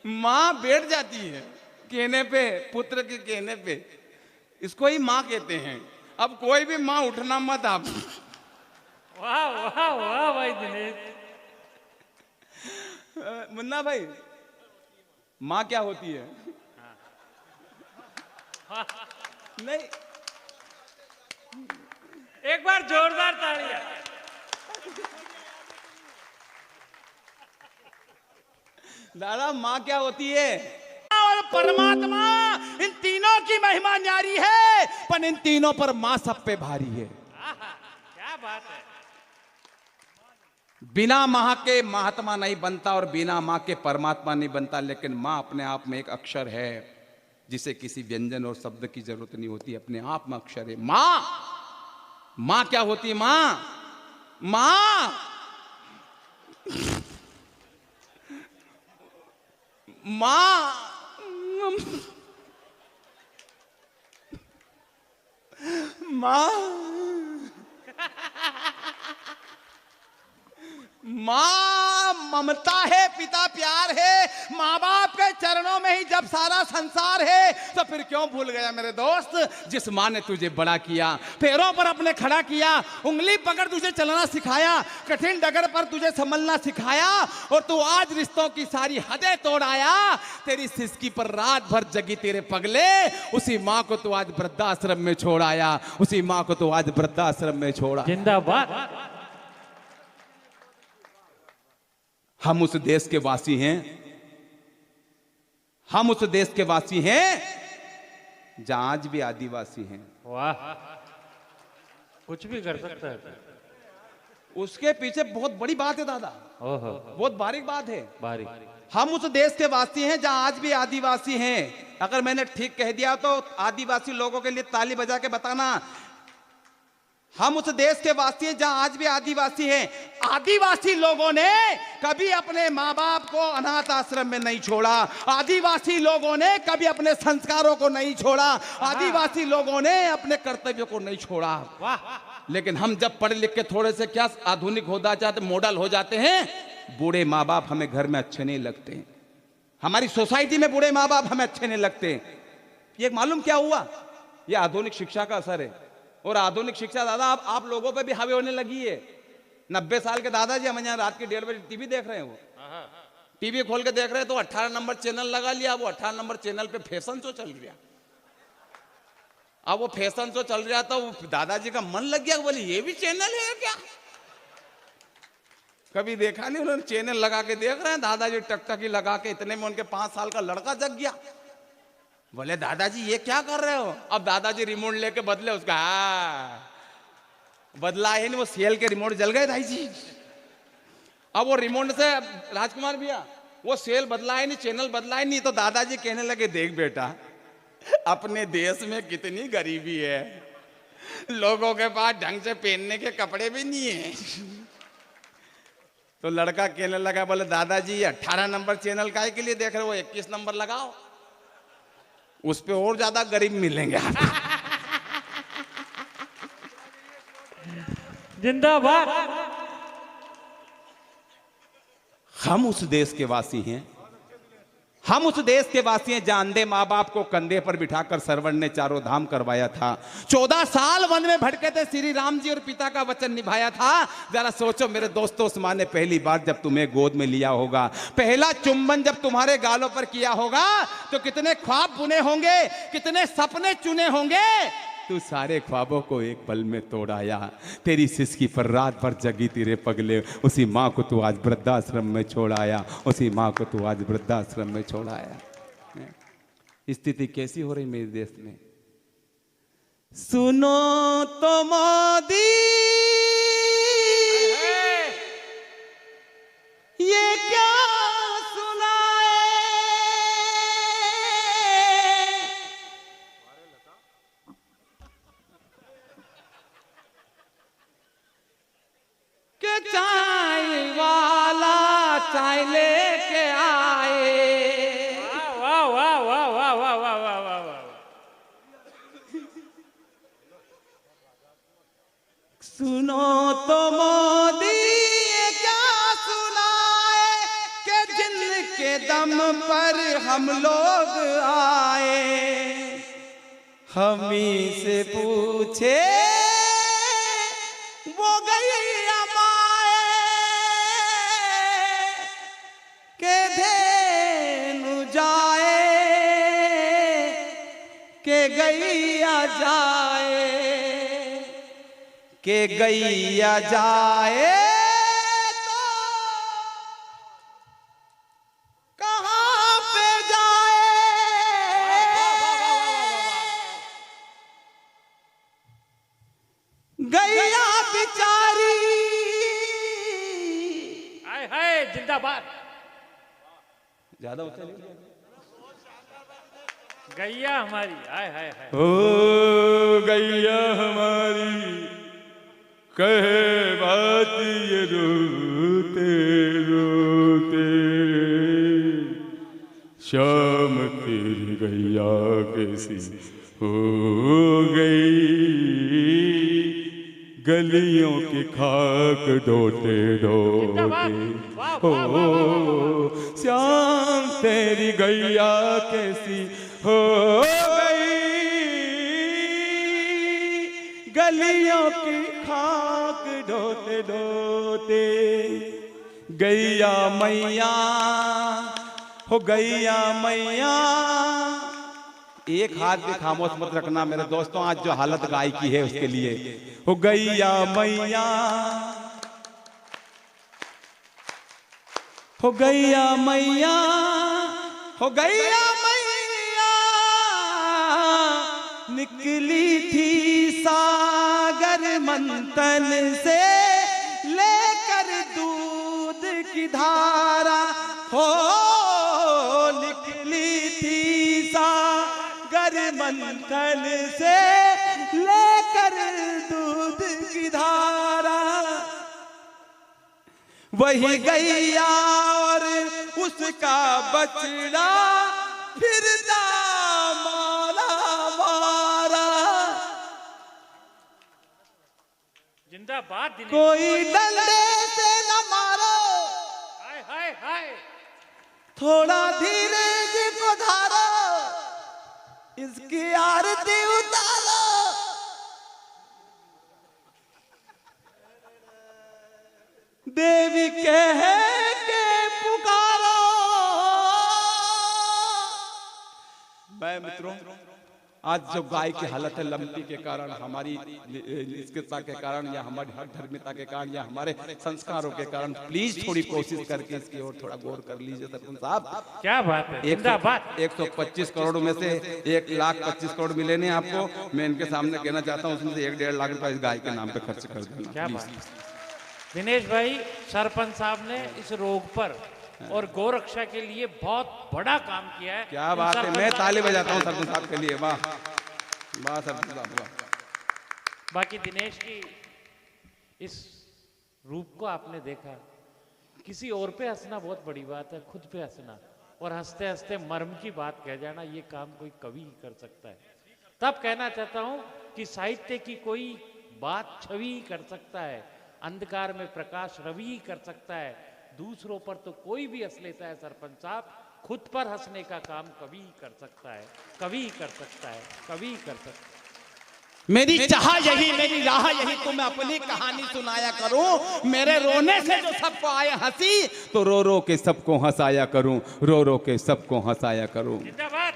माँ बैठ जाती है कहने पे, पुत्र के कहने पे, इसको ही माँ कहते हैं। अब कोई भी माँ उठना मत आप। वाह वाह वाह भाई दिनेश। मुन्ना भाई, माँ क्या होती है? नहीं, एक बार जोरदार तालियां। दादा, माँ क्या होती है? और परमात्मा, इन तीनों की महिमा न्यारी है, पर इन तीनों पर माँ सब पे भारी है। क्या बात है। बिना माँ के महात्मा नहीं बनता, और बिना माँ के परमात्मा नहीं बनता। लेकिन माँ अपने आप में एक अक्षर है जिसे किसी व्यंजन और शब्द की जरूरत नहीं होती, अपने आप में अक्षर है। माँ, माँ क्या होती है? माँ, माँ, माँ, माँ, माँ ममता है, पिता प्यार है। माँ बाप के चरणों में ही जब सारा संसार है, तो फिर क्यों भूल गया मेरे दोस्त, जिस माँ ने तुझे बड़ा किया, पैरों पर अपने खड़ा किया, उंगली पकड़ तुझे चलना सिखाया, कठिन डगर पर तुझे संभलना सिखाया, और तू आज रिश्तों की सारी हदें तोड़ आया। तेरी सिसकी पर रात भर जगी तेरे पगले, उसी माँ को तू आज वृद्धाश्रम में छोड़ आया, उसी माँ को तू आज वृद्धाश्रम में छोड़ा। जिंदाबाद। हम उस देश के वासी हैं हम उस देश के वासी हैं जहां आज भी आदिवासी हैं। वाह, कुछ भी कर सकता है। उसके पीछे बहुत बड़ी बात है दादा, ओहो, बहुत बारीक बात है। बारी। हम उस देश के वासी हैं जहां आज भी आदिवासी हैं। अगर मैंने ठीक कह दिया तो आदिवासी लोगों के लिए ताली बजा के बताना। हम उस देश के वासी हैं जहां आज भी आदिवासी हैं। आदिवासी लोगों ने कभी अपने माँ बाप को अनाथ आश्रम में नहीं छोड़ा। आदिवासी लोगों ने कभी अपने संस्कारों को नहीं छोड़ा। आदिवासी लोगों ने अपने कर्तव्यों को नहीं छोड़ा। लेकिन हम जब पढ़े लिख के थोड़े से क्या आधुनिक हो जाते, मॉडल हो जाते हैं, बूढ़े माँ बाप हमें घर में अच्छे नहीं लगते। हमारी सोसाइटी में बूढ़े माँ बाप हमें अच्छे नहीं लगते। ये मालूम क्या हुआ? ये आधुनिक शिक्षा का असर है। और आधुनिक शिक्षा दादा आप लोगों पे भी हावी होने लगी है। 90 साल के दादाजी हम यहाँ रात के 1:30 बजे टीवी देख रहे हैं। वो टीवी खोल के देख रहे हैं तो 18 नंबर चैनल लगा लिया। वो 18 नंबर चैनल पे फैशन शो चल रहा। अब वो फैशन शो चल रहा था, वो दादाजी का मन लग गया, बोले ये भी चैनल है क्या? कभी देखा नहीं उन्होंने, चैनल लगा के देख रहे हैं। दादाजी टकटकी लगा के, इतने में उनके 5 साल का लड़का जग गया। बोले दादाजी ये क्या कर रहे हो? अब दादाजी रिमोट लेके बदले उसका। बदला है नहीं, वो सेल के रिमोट जल गए भाई जी। अब वो रिमोट से राजकुमार भैया वो सेल बदला है नहीं, चैनल बदला है नहीं। तो दादाजी कहने लगे देख बेटा, अपने देश में कितनी गरीबी है, लोगों के पास ढंग से पहनने के कपड़े भी नहीं है। तो लड़का कहने लगा, बोले दादाजी 18 नंबर चैनल काहे के लिए देख रहे हो? 21 नंबर लगाओ, उस पे और ज्यादा गरीब मिलेंगे। जिंदाबाद। हम उस देश के वासी हैं। हम उस देश के वासी हैं जहां अंधे माँ बाप को कंधे पर बिठाकर सरवण ने चारों धाम करवाया था। 14 साल वन में भटके थे, श्री राम जी और पिता का वचन निभाया था। जरा सोचो मेरे दोस्तों, उस माँ ने पहली बार जब तुम्हें गोद में लिया होगा, पहला चुंबन जब तुम्हारे गालों पर किया होगा, तो कितने ख्वाब बुने होंगे, कितने सपने चुने होंगे। तू सारे ख्वाबों को एक पल में तोड़ाया। तेरी सिसकी पर रात भर जगी तेरे पगले, उसी माँ को तू आज वृद्धाश्रम में छोड़ाया। उसी माँ को तू आज वृद्धाश्रम में छोड़ाया। स्थिति कैसी हो रही मेरे देश में? सुनो तो मोदी ये क्या चाय वाला चाय लेके आए। वाह वाह वाह वाह वाह वाह वाह वाह वाह। सुनो तो मोदी ये क्या सुनाए कि जिनके दम पर हम लोग आए। हम ही से पूछे वो गई के धेनु जाए के गैया जाए के गैया जाए तो कहाँ पे जाए। गैया बिचारी। हाय हाय, जिंदाबाद। ज्यादा होता नहीं, गैया हमारी। हाय हाय हाय। ओ गैया हमारी कहे बात ये रोते रोते, शाम तेरी गैया कैसी हो गई, गलियों की खाक ढोते ढोते। हो श्याम तेरी गैया कैसी हो गई, गलियों की खाक ढोते ढोते। गैया मैया हो गैया मैया। एक हाथ भी खामोश मत रखना मेरे दोस्तों, आज जो हालत गाय की है उसके लिए। हो गैया मैया हो गैया मैया हो गैया निकली थी सागर मंथन से लेकर दूध की धारा, हो निकली थी सागर मंथन से लेकर दूध की धारा। वही गैया और उसका बछड़ा फिरता मारा मारा। जिंदाबाद दिनेश। कोई डंडे से न मारो, हाय हाय हाय। थोड़ा धीरज को धारो, इसकी आरती उतारो। देवी कह के पुकारो। मैं मित्रों, आज जो गाय की हालत है लंपी के कारण, हमारी निष्क्रियता के कारण, या हमारी हर धर्मिता के कारण, या हमारे संस्कारों के कारण, प्लीज थोड़ी कोशिश करके इसकी ओर थोड़ा गौर कर लीजिए सरपंच साहब। क्या बात है, जिंदाबाद। 125 करोड़ में से 1,25,000 करोड़ मिले नहीं आपको। मैं इनके सामने कहना चाहता हूँ उसमें से 1-1.5 लाख रुपए इस गाय के नाम पे खर्च कर देना। क्या बात है दिनेश भाई, सरपंच साहब ने इस रोग पर और गौरक्षा के लिए बहुत बड़ा काम किया है। क्या बात है, मैं ताली बजाता हूँ सरपंच साहब के लिए। वाह वाह सरपंच साहब वाह। बाकी दिनेश की इस रूप को आपने देखा, किसी और पे हंसना बहुत बड़ी बात है, खुद पे हंसना और हंसते हंसते मर्म की बात कह जाना, ये काम कोई कवि ही कर सकता है। तब कहना चाहता हूं कि साहित्य की कोई बात छवि ही कर सकता है, अंधकार में प्रकाश रवि ही कर सकता है। दूसरों पर तो कोई भी हंस लेता है सरपंच साहब, खुद पर हंसने का काम कवि ही कर सकता है, कवि ही कर सकता है, कवि ही कर सकता है। मेरी चाह यही, मेरी राह यही, तो मैं अपनी कहानी सुनाया करूं। मेरे रोने से जो सबको आए हंसी, तो रो रो के सबको हंसाया करूं, रो रो के सबको हंसाया करूं। जिंदाबाद।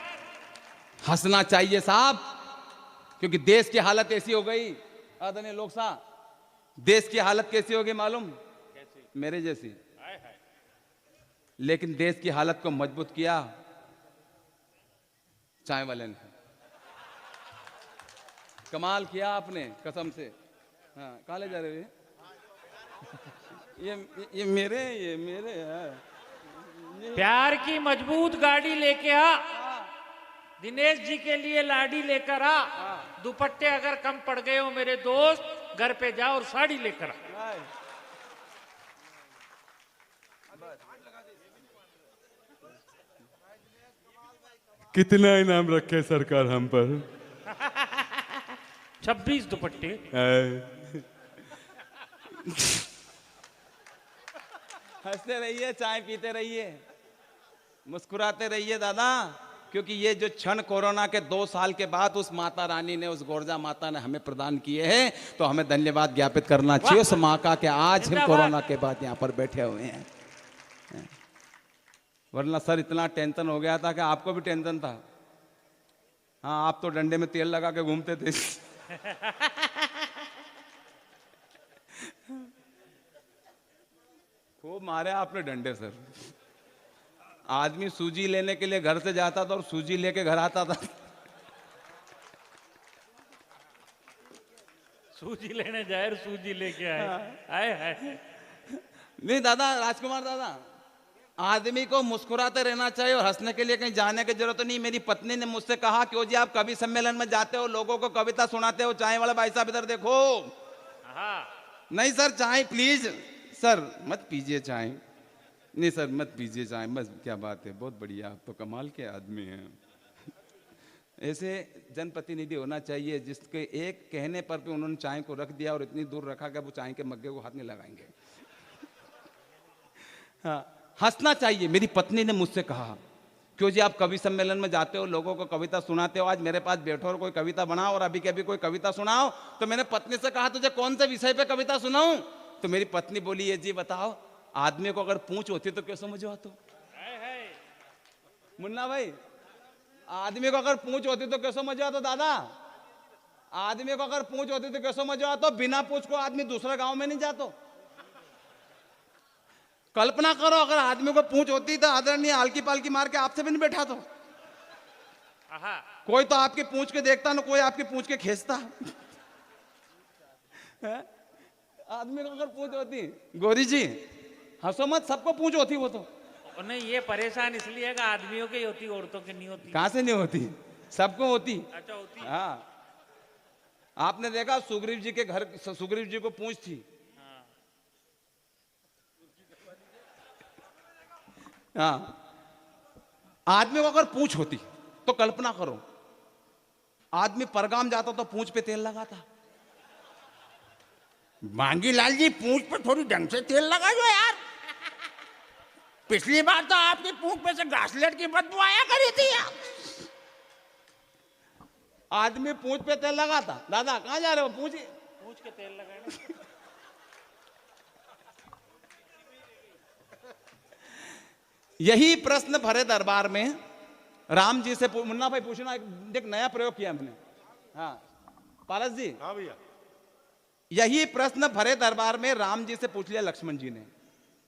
हंसना चाहिए साहब, क्योंकि देश की हालत ऐसी हो गई। आदरणीय लोग साहब, देश की हालत कैसी होगी मालूम? मेरे जैसी। लेकिन देश की हालत को मजबूत किया चाय वाले ने। कमाल किया आपने कसम से। हाँ, कहाँ ले जा रहे हो? ये मेरे हैं। प्यार की मजबूत गाड़ी लेके आ, दिनेश जी के लिए लाड़ी लेकर आ। दुपट्टे अगर कम पड़ गए हो मेरे दोस्त, घर पे जाओ और साड़ी लेकर आ। कितना इनाम रखे सरकार हम पर? 26 दुपट्टे। हंसते रहिए, चाय पीते रहिए, मुस्कुराते रहिए दादा, क्योंकि ये जो क्षण कोरोना के 2 साल के बाद उस माता रानी ने, उस गोरजा माता ने हमें प्रदान किए हैं, तो हमें धन्यवाद ज्ञापित करना चाहिए उस माँ का कि आज हम कोरोना के बाद यहाँ पर बैठे हुए हैं। वरना सर इतना टेंशन हो गया था कि आपको भी टेंशन था। हाँ, आप तो डंडे में तेल लगा के घूमते थे। खूब मारे आपने डंडे सर। आदमी सूजी लेने के लिए घर से जाता था और सूजी लेके घर आता था। सूजी लेने जाए और सूजी लेके आए। आए हाय। नहीं दादा, राजकुमार दादा, आदमी को मुस्कुराते रहना चाहिए और हंसने के लिए कहीं जाने की जरूरत नहीं। मेरी पत्नी ने मुझसे कहा, क्यों जी आप कवि सम्मेलन में जाते हो, लोगों को कविता सुनाते हो, चाय वाला भाई साहब इधर देखो। नहीं सर, चाय प्लीज सर, मत पीजिए चाय। नहीं सर, मत पीजिए चाय, बस। क्या बात है, बहुत बढ़िया, आप तो कमाल के आदमी हैं। ऐसे जनप्रतिनिधि होना चाहिए जिसके एक कहने पर भी उन्होंने चाय को रख दिया और इतनी दूर रखा कि वो चाय के मग्गे को हाथ नहीं लगाएंगे। हाँ, हंसना चाहिए। मेरी पत्नी ने मुझसे कहा, क्यों जी आप कवि सम्मेलन में जाते हो, लोगों को कविता सुनाते हो, आज मेरे पास बैठो और कोई कविता बनाओ और अभी के अभी कोई कविता सुनाओ। तो मैंने पत्नी से कहा, तुझे कौन से विषय पे कविता सुनाऊं? तो मेरी पत्नी बोली, ये जी बताओ, आदमी को अगर पूंछ होती तो कैसे समझो? तो मुन्ना भाई, आदमी को अगर पूंछ होती तो कैसे समझो? तो दादा, आदमी को अगर पूंछ होती तो कैसे समझो? तो बिना पूंछ को आदमी दूसरे गांव में नहीं जाता। कल्पना करो, अगर आदमी को पूंछ होती तो आदरणीय हल्की पालकी मार के आपसे भी नहीं बैठा। तो आहा, कोई तो आपकी पूंछ के देखता ना कोई आपकी पूंछ के खींचता। हैं? आदमी को अगर पूंछ होती, गौरी जी हंसो मत, सबको पूंछ होती वो तो। और नहीं, ये परेशान इसलिए है कि आदमियों की होती, औरतों की नहीं होती। कहां से नहीं होती, सबको होती। अच्छा, होती। हाँ, आपने देखा सुग्रीव जी के घर, सुग्रीव जी को पूंछ थी। हाँ, आदमी को अगर पूंछ होती तो कल्पना करो, आदमी परगाम जाता तो पूंछ पे तेल लगाता। मांगी लाल जी, पूंछ पे थोड़ी ढंग से तेल लगा दो यार। पिछली बार तो आपकी पूंछ पे से घासलेट की बदबू आया करी थी यार। आदमी पूंछ पे तेल लगाता। दादा कहां जा रहे हो, पूछ के तेल लगाने। यही प्रश्न भरे दरबार में राम जी से मुन्ना भाई पूछना, एक नया प्रयोग किया हमने। हाँ पारस जी, हाँ भैया, यही प्रश्न भरे दरबार में राम जी से पूछ लिया लक्ष्मण जी ने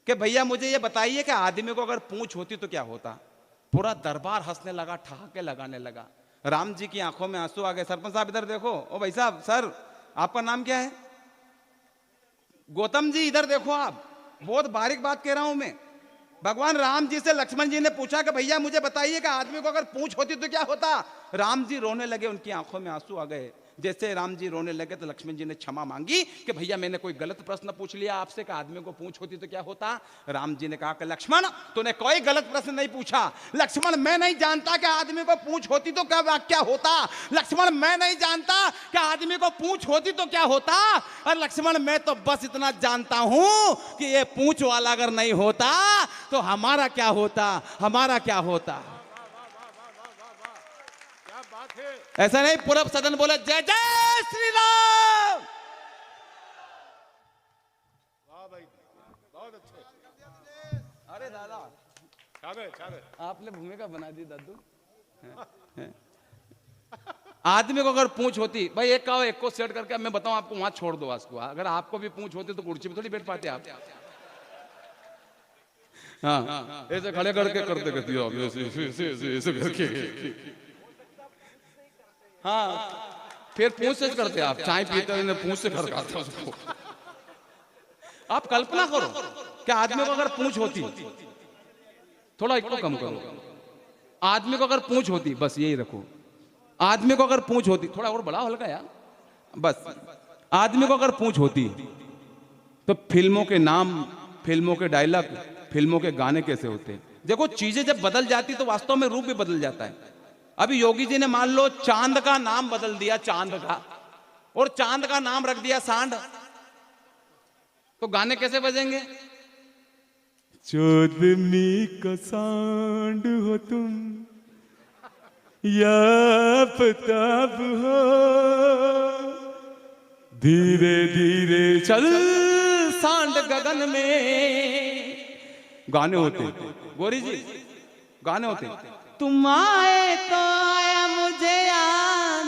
कि भैया मुझे ये बताइए कि आदमी को अगर पूंछ होती तो क्या होता। पूरा दरबार हंसने लगा, ठहाके लगाने लगा। राम जी की आंखों में आंसू आ गए। सरपंच साहब इधर देखो। ओ भाई साहब, सर आपका नाम क्या है? गौतम जी इधर देखो, आप बहुत बारीक बात कह रहा हूं मैं। भगवान राम जी से लक्ष्मण जी ने पूछा कि भैया मुझे बताइए कि आदमी को अगर पूंछ होती तो क्या होता। राम जी रोने लगे, उनकी आंखों में आंसू आ गए। जैसे राम जी रोने लगे तो लक्ष्मण जी ने क्षमा मांगी कि भैया मैंने कोई गलत प्रश्न पूछ लिया आपसे कि आदमी को पूंछ होती तो क्या होता। राम जी ने कहा कि लक्ष्मण तूने कोई गलत प्रश्न नहीं पूछा। लक्ष्मण मैं नहीं जानता कि आदमी को पूंछ होती तो क्या होता। लक्ष्मण मैं नहीं जानता कि आदमी को पूंछ होती तो क्या होता। और लक्ष्मण मैं तो बस इतना जानता हूं कि ये पूंछ वाला अगर नहीं होता तो हमारा क्या होता, हमारा क्या होता। क्या बात है। ऐसा नहीं, पूरा सदन बोले जय जय श्री राम। वाह भाई, बहुत अच्छे। अरे दादा चाबे आपने भूमिका बना दी दादू। आदमी को अगर पूंछ होती, भाई एक का एक को सेट करके मैं बताऊं आपको, वहां छोड़ दो उसको। अगर आपको भी पूंछ होती तो कुर्सी पे थोड़ी बैठ पाते आप। हाँ ऐसे खड़े करके करते करके हाँ, फिर पूंछ से करते आप। चाय पीते हुए पूंछ से खड़काते उसको। आप कल्पना करो कि आदमी को अगर पूंछ होती, थोड़ा इसको कम करो, आदमी को अगर पूंछ होती, बस यही रखो, आदमी को अगर पूंछ होती, थोड़ा और बड़ा हल्का यार, बस आदमी को अगर पूंछ होती तो फिल्मों के नाम, फिल्मों के डायलॉग, फिल्मों के गाने कैसे होते। देखो चीजें जब बदल जाती तो वास्तव में रूप भी बदल जाता है। अभी योगी जी ने मान लो चांद का नाम बदल दिया, चांद का, और चांद का नाम रख दिया सांड, तो गाने कैसे बजेंगे। चोदनी का सांड हो तुम या आफताब हो, धीरे धीरे चल सांड गगन में, गाने होते। गोरी जी गाने होते। तुम आए तो आया मुझे याद,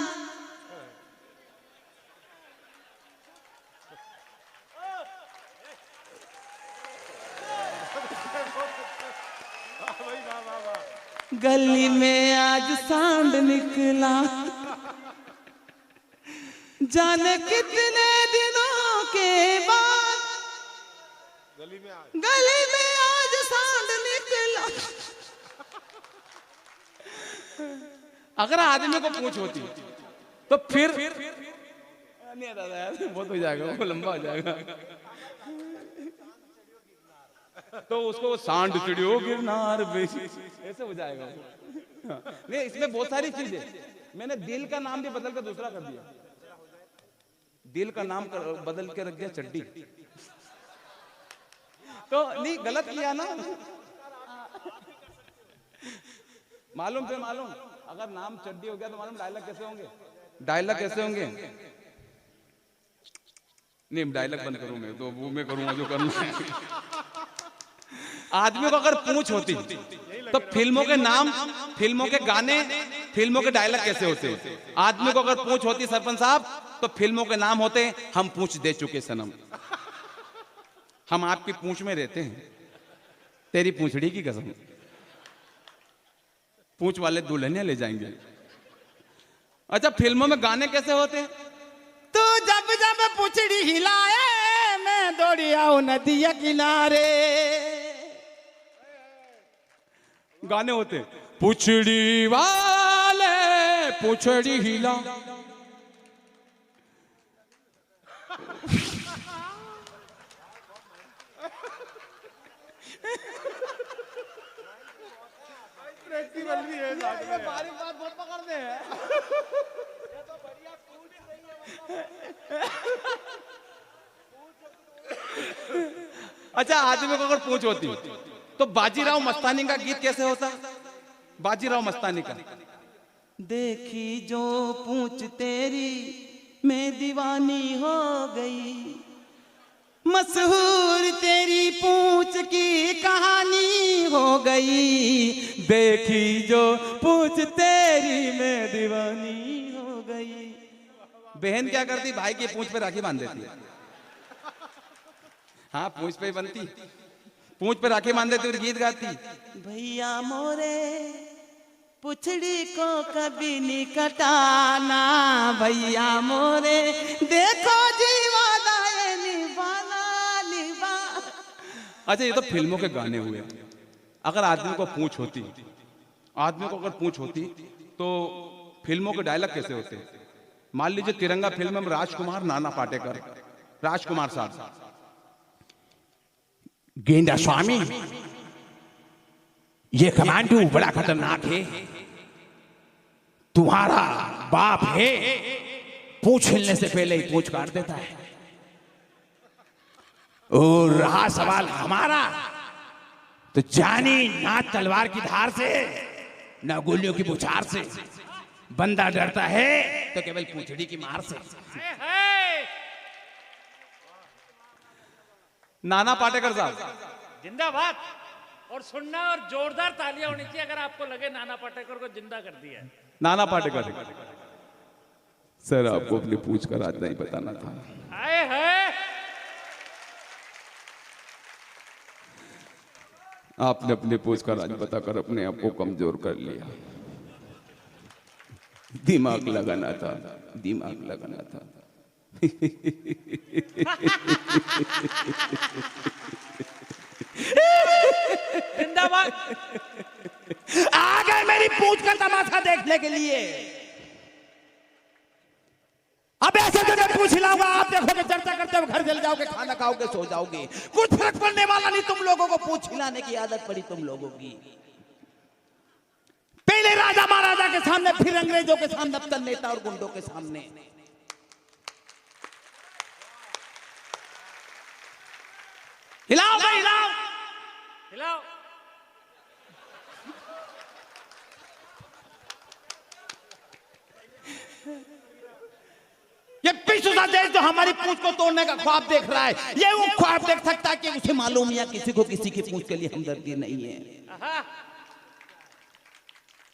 गली में आज सांड निकला, जाने कितने दिनों के बाद गली में आज सांड निकला। अगर आदमी को पूंछ होती तो फिर नहीं दादा यार बहुत हो जाएगा, वो लंबा हो जाएगा। तो उसको सांड चिड़ियो गिरनार ऐसे हो जाएगा। नहीं इसमें बहुत सारी चीजें, मैंने दिल का नाम भी बदल कर दूसरा कर दिया। दिल का नाम बदल के रख दिया चड्डी। तो नहीं गलत किया ना। मालूम थे, मालूम अगर नाम चड्डी हो गया तो मालूम डायलॉग कैसे होंगे, डायलॉग कैसे होंगे। नहीं डायलॉग बंद करूं मैं तो, वो मैं करूंगा जो करना है। आदमी को अगर पूंछ होती तो फिल्मों के नाम, फिल्मों के गाने, फिल्मों के डायलॉग कैसे होते। आदमी को अगर पूंछ होती सरपंच साहब तो फिल्मों के नाम होते हम पूंछ दे चुके सनम, हम आपकी पूंछ में रहते हैं, तेरी पूंछड़ी की कसम, पूंछ वाले दुल्हनिया ले जाएंगे। अच्छा, फिल्मों में गाने कैसे होते हैं? तू जब जब पुछड़ी हिलाए मैं दौड़ी आऊं नदिया किनारे। गाने होते हैं, पुछड़ी वाले पुछड़ी हिला। प्रेक्टिकल भी है साथ में। बारीक बात बहुत पकड़ते हैं। अच्छा, आदमी को अगर पूछ होती तो बाजीराव मस्तानी का गीत कैसे होता? बाजीराव मस्तानी का, देखी जो पूछ तेरी मैं दीवानी हो गई, मशहूर तेरी पूछ की कहानी हो गई, देखी जो पूछ तेरी मैं दीवानी हो गई। बहन क्या करती? भाई की पूछ पे राखी बांध देती। हाँ, पूछ पे ही बनती, पूछ पे राखी बांध देती और गीत गाती, भैया मोरे पुछड़ी को कभी नहीं कटाना, भैया मोरे देखो जीवाना ये निभाना निभा। अच्छा, ये तो फिल्मों के गाने हुए। अगर आदमी को पूछ होती, आदमी को अगर पूछ होती तो फिल्मों के डायलॉग कैसे होते? मान लीजिए तिरंगा फिल्म में राजकुमार नाना पाटेकर, राजकुमार साहब, गेंदा स्वामी, ये कमांडो बड़ा खतरनाक है, तुम्हारा बाप है, पूछ हिलने से पहले ही पूछ काट देता है, और रहा सवाल हमारा तो जानी ना तलवार की धार से ना गोलियों की बुछार से, बंदा डरता है तो केवल पूंछड़ी की मार से। नाना पाटेकर साहब जिंदाबाद। और सुनना और जोरदार तालियां होनी चाहिए अगर आपको लगे नाना पाटेकर को जिंदा कर दिया है। नाना पाटेकर सर, आपको अपनी पूछ कर आज नहीं बताना था। आए है आपने अपनी पूछ कर आज बताकर अपने आप को कमजोर कर लिया। दिमाग लगाना था, दिमाग लगाना था। जिंदाबाद। आ गए मेरी पूछ का तमाशा देखने के लिए। अब ऐसे जो मैं पूछ लाऊंगा, आप देखोगे चर्चा करते हुए घर चले जाओगे, खाना खाओगे, सो जाओगे, कुछ फर्क पड़ने वाला नहीं। तुम लोगों को पूछ हिलाने की आदत पड़ी तुम लोगों की। पहले राजा महाराजा के सामने, फिर अंग्रेजों के सामने, अब नेता और गुंडों के सामने। हिलाओ भाई, हिलाओ हिलाओ। ये पिछू सा देश जो हमारी पूंछ को तोड़ने का ख्वाब देख रहा है, ये वो ख्वाब देख सकता है कि उसे मालूम या किसी को किसी की पूंछ के लिए हमदर्दी नहीं है।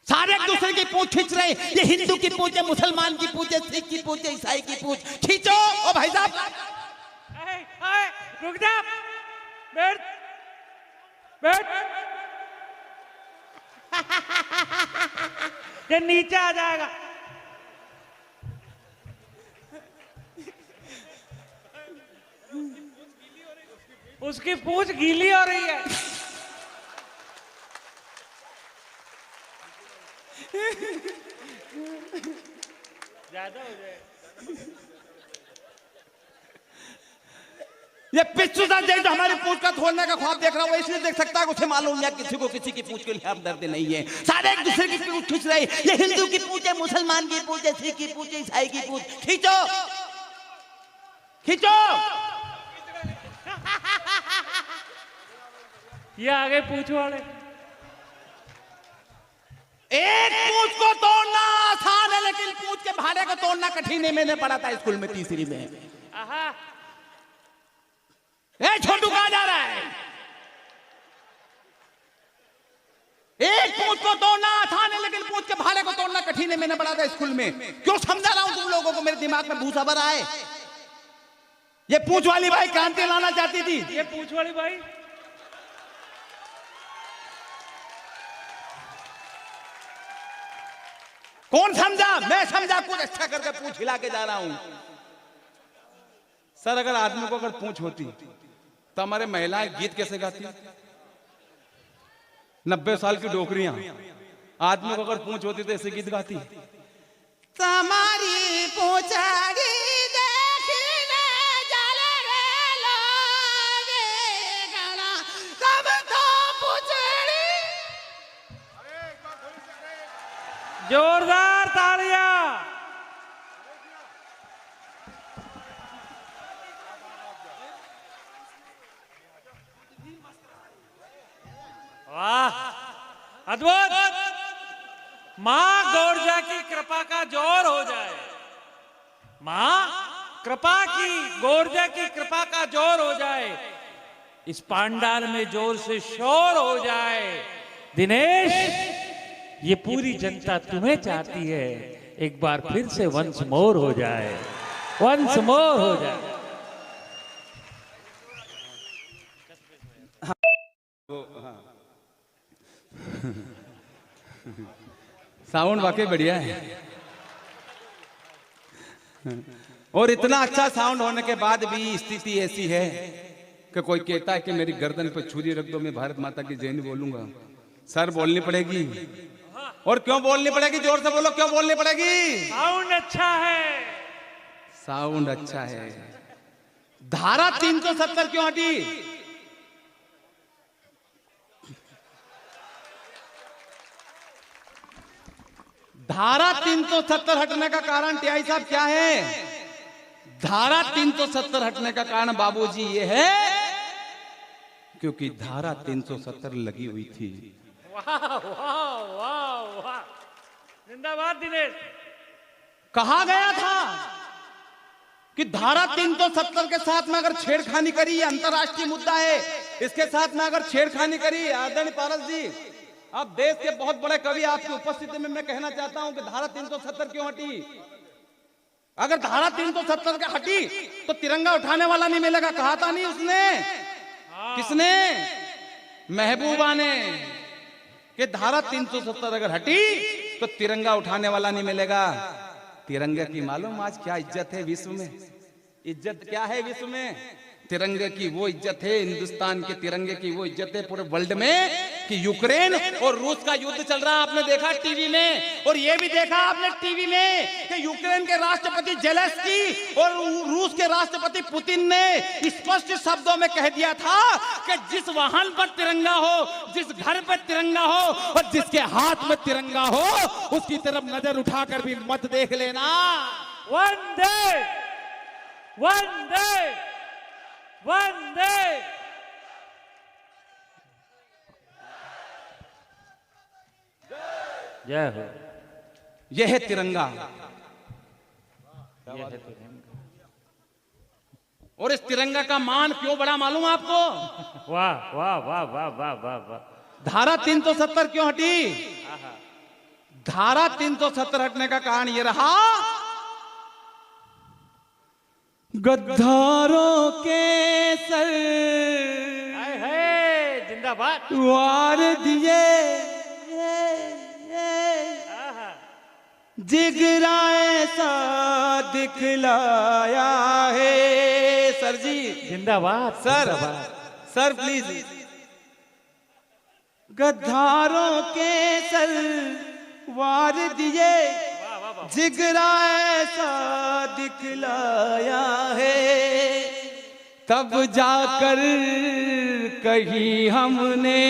सारे एक दूसरे की पूंछ खींच रहे हैं। ये हिंदू की पूंछ है, मुसलमान की पूंछ है, सिख की पूंछ है, ईसाई की पूंछ। खींचो ओ भाई साहब। रुक जा, बैठ बैठ। ये नीचे आ जाएगा। उसकी पूंछ गीली हो रही है। ज्यादा हो जाए। ये पिछू सा देश जो हमारी पूंछ का तोड़ने का ख्वाब देख रहा है, वो इसलिए देख सकता है कि उसे मालूम या किसी को किसी की पूंछ के लिए हमदर्दी नहीं है। सारे एक दूसरे की पूंछ खींच रहे हैं। ये हिंदू की पूंछ है, मुसलमान की पूंछ है, सिख की पूंछ है, ईसाई की पूंछ। खींचो खींचो। ये आगे पूछ वाले। एक पूंछ को तोड़ना आसान है, लेकिन पूंछ के भारे को तोड़ना कठिन है। मैंने पढ़ा था स्कूल में तीसरी में। आहा। ए छोटू कहां जा रहा है? एक पूंछ को तोड़ना आसान है, लेकिन पूंछ के भारे को तोड़ना कठिन है। मैंने पढ़ा था स्कूल में। क्यों समझा रहा हूं तुम लोगों को? मेरे दिमाग में भूसा भरा है। ये पूंछ वाली भाई क्रांति लाना चाहती थी। ये पूछ वाली भाई कौन समझा? मैं समझा, कुछ अच्छा करके पूछ हिला के जा रहा हूं। सर अगर आदमी को अगर पूंछ होती तो हमारे महिलाएं गीत कैसे गाती? 90 साल की डोकरियां, आदमी को अगर पूंछ होती तो ऐसे गीत गाती। तुम्हारी पूछड़ी देखने चले रे लोगे गणा, तब तो पूछड़ी। जोरदार तालियां। वाह, अद्भुत। मां गौरजा की कृपा का जोर हो जाए, मां कृपा की, गौरजा की कृपा का जोर हो जाए, इस पांडाल में जोर से शोर हो जाए। दिनेश, ये पूरी जनता तुम्हें चाहती है, एक बार फिर से वंस मोर हो जाए, वंस मोर हो जाए। साउंड वाकई बढ़िया है। और इतना अच्छा साउंड होने के बाद भी स्थिति ऐसी है कि कोई कहता है कि मेरी गर्दन पर छुरी रख दो, मैं भारत माता की जय नहीं बोलूंगा। सर बोलनी पड़ेगी। और क्यों बोलनी पड़ेगी? जोर से बोलो, क्यों बोलनी पड़ेगी? साउंड अच्छा है, साउंड अच्छा है। धारा 370 क्यों हटी? धारा 370 हटने का कारण टीआई साहब क्या है? धारा 370 हटने का कारण बाबूजी ये है क्योंकि धारा 370 लगी हुई थी। वाह वाह वाह वाह, जिंदाबाद दिनेश। कहा गया था कि धारा 370 के साथ में अगर छेड़खानी करी, ये अंतर्राष्ट्रीय मुद्दा है, इसके साथ में अगर छेड़खानी करी, आदरणीय पारस जी, अब देश के बहुत बड़े कवि आपकी उपस्थिति में मैं कहना चाहता हूं कि धारा 370 क्यों हटी? अगर धारा 370 का हटी तो तिरंगा उठाने वाला नहीं मिलेगा। कहा था नहीं उसने? किसने? महबूबा ने, कि धारा 370 अगर हटी तो तिरंगा उठाने वाला नहीं मिलेगा। तिरंगे की मालूम आज क्या इज्जत है विश्व में? इज्जत क्या है विश्व में? तिरंगे की वो इज्जत है, हिंदुस्तान के तिरंगे की वो इज्जत है पूरे वर्ल्ड में कि यूक्रेन और रूस का युद्ध चल रहा है। आपने देखा टीवी में, और ये भी देखा आपने टीवी में कि यूक्रेन के राष्ट्रपति जेलेंस्की और रूस के राष्ट्रपति पुतिन ने स्पष्ट शब्दों में कह दिया था कि जिस वाहन पर तिरंगा हो, जिस घर पर तिरंगा हो और जिसके हाथ में तिरंगा हो, उसकी तरफ नजर उठाकर भी मत देख लेना। वंदे वंदे वंदे। जय हो। यह है तिरंगा। और इस तिरंगा का मान क्यों बड़ा मालूम आपको? वाह वाह वाह वाह वाह वाह वाह। धारा 370 क्यों हटी? धारा 370 हटने का कारण यह रहा, गद्दारों के सर है, जिंदाबाद। वार दिए, जिगरा ऐसा दिखलाया है। सर जी जिंदाबाद सर, सर प्लीज। गद्दारों के सर वार दिए, जिगरा ऐसा दिखलाया है, तब जाकर कहीं हमने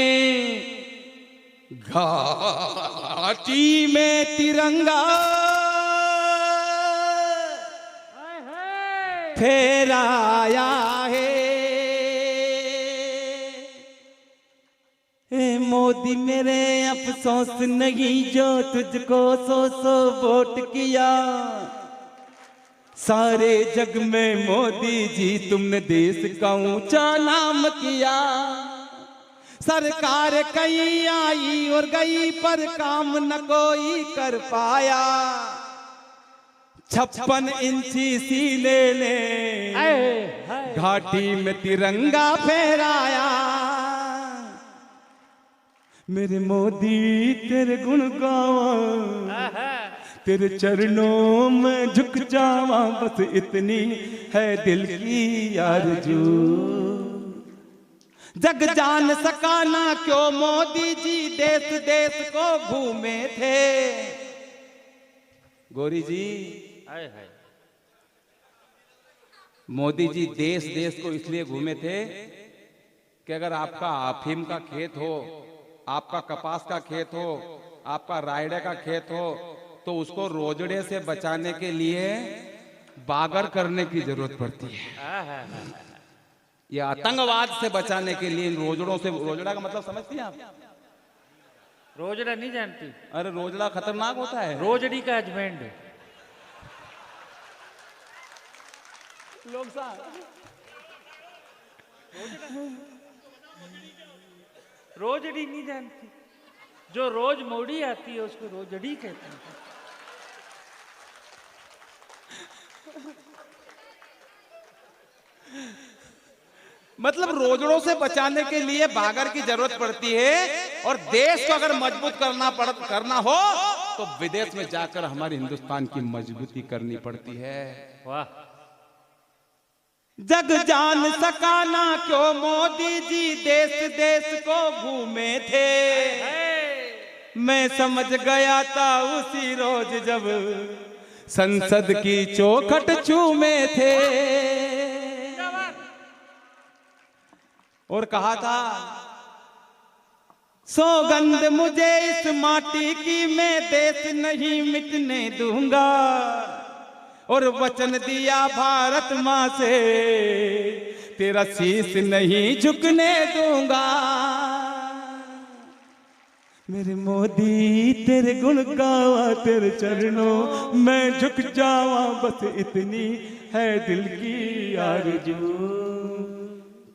घाटी में तिरंगा फहराया है। ए मोदी मेरे अफसोस नहीं जो तुझको 100 वोट किया। सारे जग में मोदी जी तुमने देश का ऊंचा नाम किया। सरकार कई आई और गई पर काम न कोई कर पाया। 56 इंची सीने ने घाटी में तिरंगा फहराया। मेरे मोदी तेरे गुण गावा, तेरे चरणों में झुक जावा, बस इतनी है दिल की आरज़ू। जग जान सका ना क्यों मोदी जी देश देश को घूमे थे। गौरी जी, हाय हाय। मोदी जी देश देश को इसलिए घूमे थे कि अगर आपका अफीम का खेत हो, आपका कपास का खेत हो, आपका रायडे का खेत हो, तो उसको रोजड़े से बचाने के लिए बागर करने की जरूरत पड़ती है। ये आतंकवाद से बचाने के लिए रोजड़ों से, रोजड़ा का मतलब समझती हैं आप? रोजड़ा नहीं जानती? अरे रोजड़ा खतरनाक होता है। रोजड़ी का हस्बैंड। लोग साहब रोजड़ी नहीं जानती? जो रोज मोड़ी आती है उसको रोजड़ी कहते हैं। मतलब रोजड़ों से बचाने के लिए बागर की जरूरत पड़ती है, और देश को अगर मजबूत करना हो तो विदेश में जाकर हमारे हिंदुस्तान की मजबूती करनी पड़ती है। वाह। जग जान सका ना क्यों मोदी जी देश देश को घूमे थे। मैं समझ गया था उसी रोज जब संसद की चौखट चूमे थे। और कहा था सौगंध मुझे इस माटी की, मैं देश नहीं मिटने दूंगा। और वचन दिया भारत माँ से, तेरा शीश नहीं झुकने दूंगा। मेरे मोदी तेरे गुण गावा, तेरे चरणों में झुक जावा, बस इतनी है दिल की आरज़ू।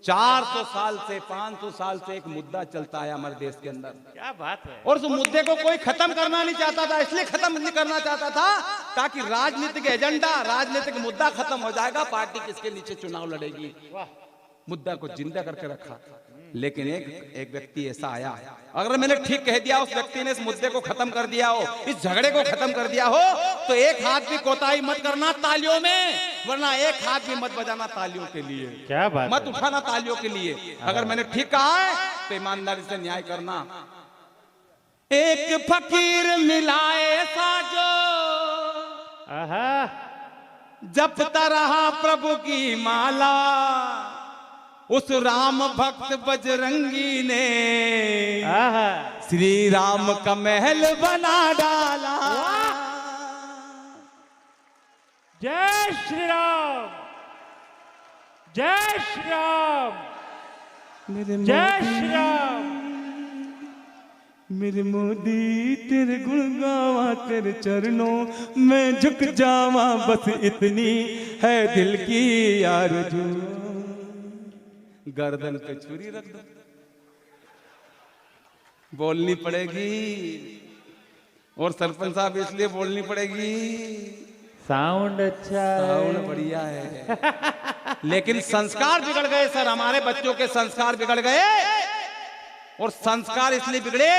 400 साल से 500 साल से एक मुद्दा चलता है हमारे देश के अंदर। क्या बात है। और उस मुद्दे को कोई खत्म करना नहीं चाहता था। इसलिए खत्म नहीं करना चाहता था ताकि राजनीतिक एजेंडा, राजनीतिक मुद्दा खत्म हो जाएगा, पार्टी किसके नीचे चुनाव लड़ेगी। मुद्दा को जिंदा करके रखा। लेकिन एक व्यक्ति ऐसा आया, अगर मैंने ठीक कह दिया, उस व्यक्ति ने इस मुद्दे को खत्म कर दिया हो, इस झगड़े को खत्म कर दिया हो, तो एक हाथ भी कोताही मत करना तालियों में, वरना एक हाथ भी मत बजाना तालियों के लिए। क्या बात। मत उठाना तालियों के लिए। अगर मैंने ठीक कहा है तो ईमानदारी से न्याय करना। एक फकीर मिलाए साजो, जपता रहा प्रभु की माला। उस राम भक्त बजरंगी ने श्री राम का महल बना डाला। जय श्री राम, जय श्री राम, जय श्री राम। मेरे मोदी तेरे गुण गावा, तेरे चरणों में झुक जावा, बस इतनी है दिल की आरज़ू। गर्दन पे छुरी रख दो, बोलनी पड़ेगी। और सरपंच साहब इसलिए बोलनी पड़ेगी, साउंड अच्छा है, साउंड बढ़िया है। लेकिन संस्कार बिगड़ गए सर, हमारे बच्चों के संस्कार बिगड़ गए। और संस्कार इसलिए बिगड़े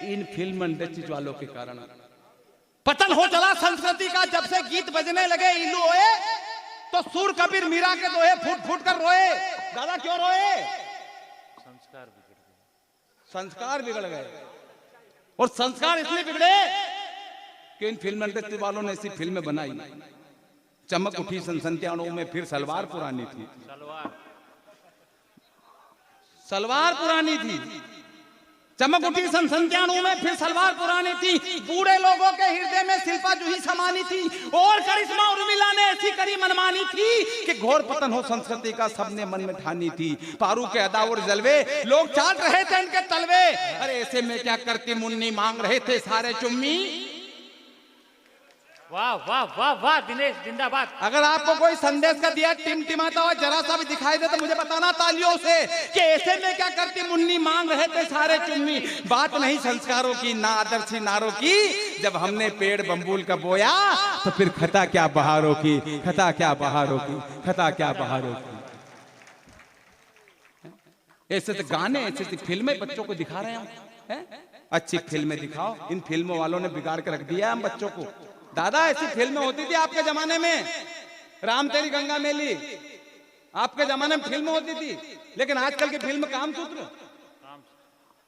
इन फिल्म इंडस्ट्री वालों के कारण। पतन हो चला संस्कृति का। जब से गीत बजने लगे इल्लू होए, तो सूर कबीर मीरा के दोहे फूट फूट कर रोए। दादा क्यों रोए? संस्कार बिगड़ गए। संस्कार बिगड़ गए। और संस्कार इसलिए बिगड़े कि इन फिल्म इंडस्ट्री वालों ने ऐसी फिल्में बनाई। चमक उठी सन 97 में, फिर सलवार पुरानी थी, सलवार पुरानी थी। चमक उठी सन 97 में, फिर सलवार पुरानी थी। बूढ़े लोगों के हृदय में शिल्पा जूही समानी थी, और करिश्मा उर्मिला ने ऐसी करी मनमानी थी कि घोर पतन हो संस्कृति का सबने मन में ठानी थी। पारू के अदा और जलवे लोग चाट रहे थे इनके तलवे। अरे ऐसे में क्या करती मुन्नी, मांग रहे थे सारे चुम्मी। वाह वाह वाह वाह दिनेश जिंदाबाद। अगर आपको कोई संदेश का दिया टिमटिमाता हुआ जरा सा भी दिखाई दे तो मुझे बताना तालियों से कि ऐसे में क्या करती मुन्नी, मांग रहे थे सारे चुम्मी। बात नहीं संस्कारों की, ना आदर्शी नारों की। जब हमने पेड़ बम्बूल का बोया तो फिर खता क्या बहारों की, खता क्या बहारों की, खता क्या बहारों की। ऐसे तो गाने, ऐसे फिल्में बच्चों को दिखा रहे हैं। अच्छी फिल्में दिखाओ। इन फिल्मों वालों ने बिगाड़ के रख दिया हम बच्चों को। दादा ऐसी फिल्में होती थी आपके जमाने में, राम तेरी गंगा मेली, आपके जमाने में फिल्म होती थी। लेकिन आजकल की फिल्म कामसूत्र,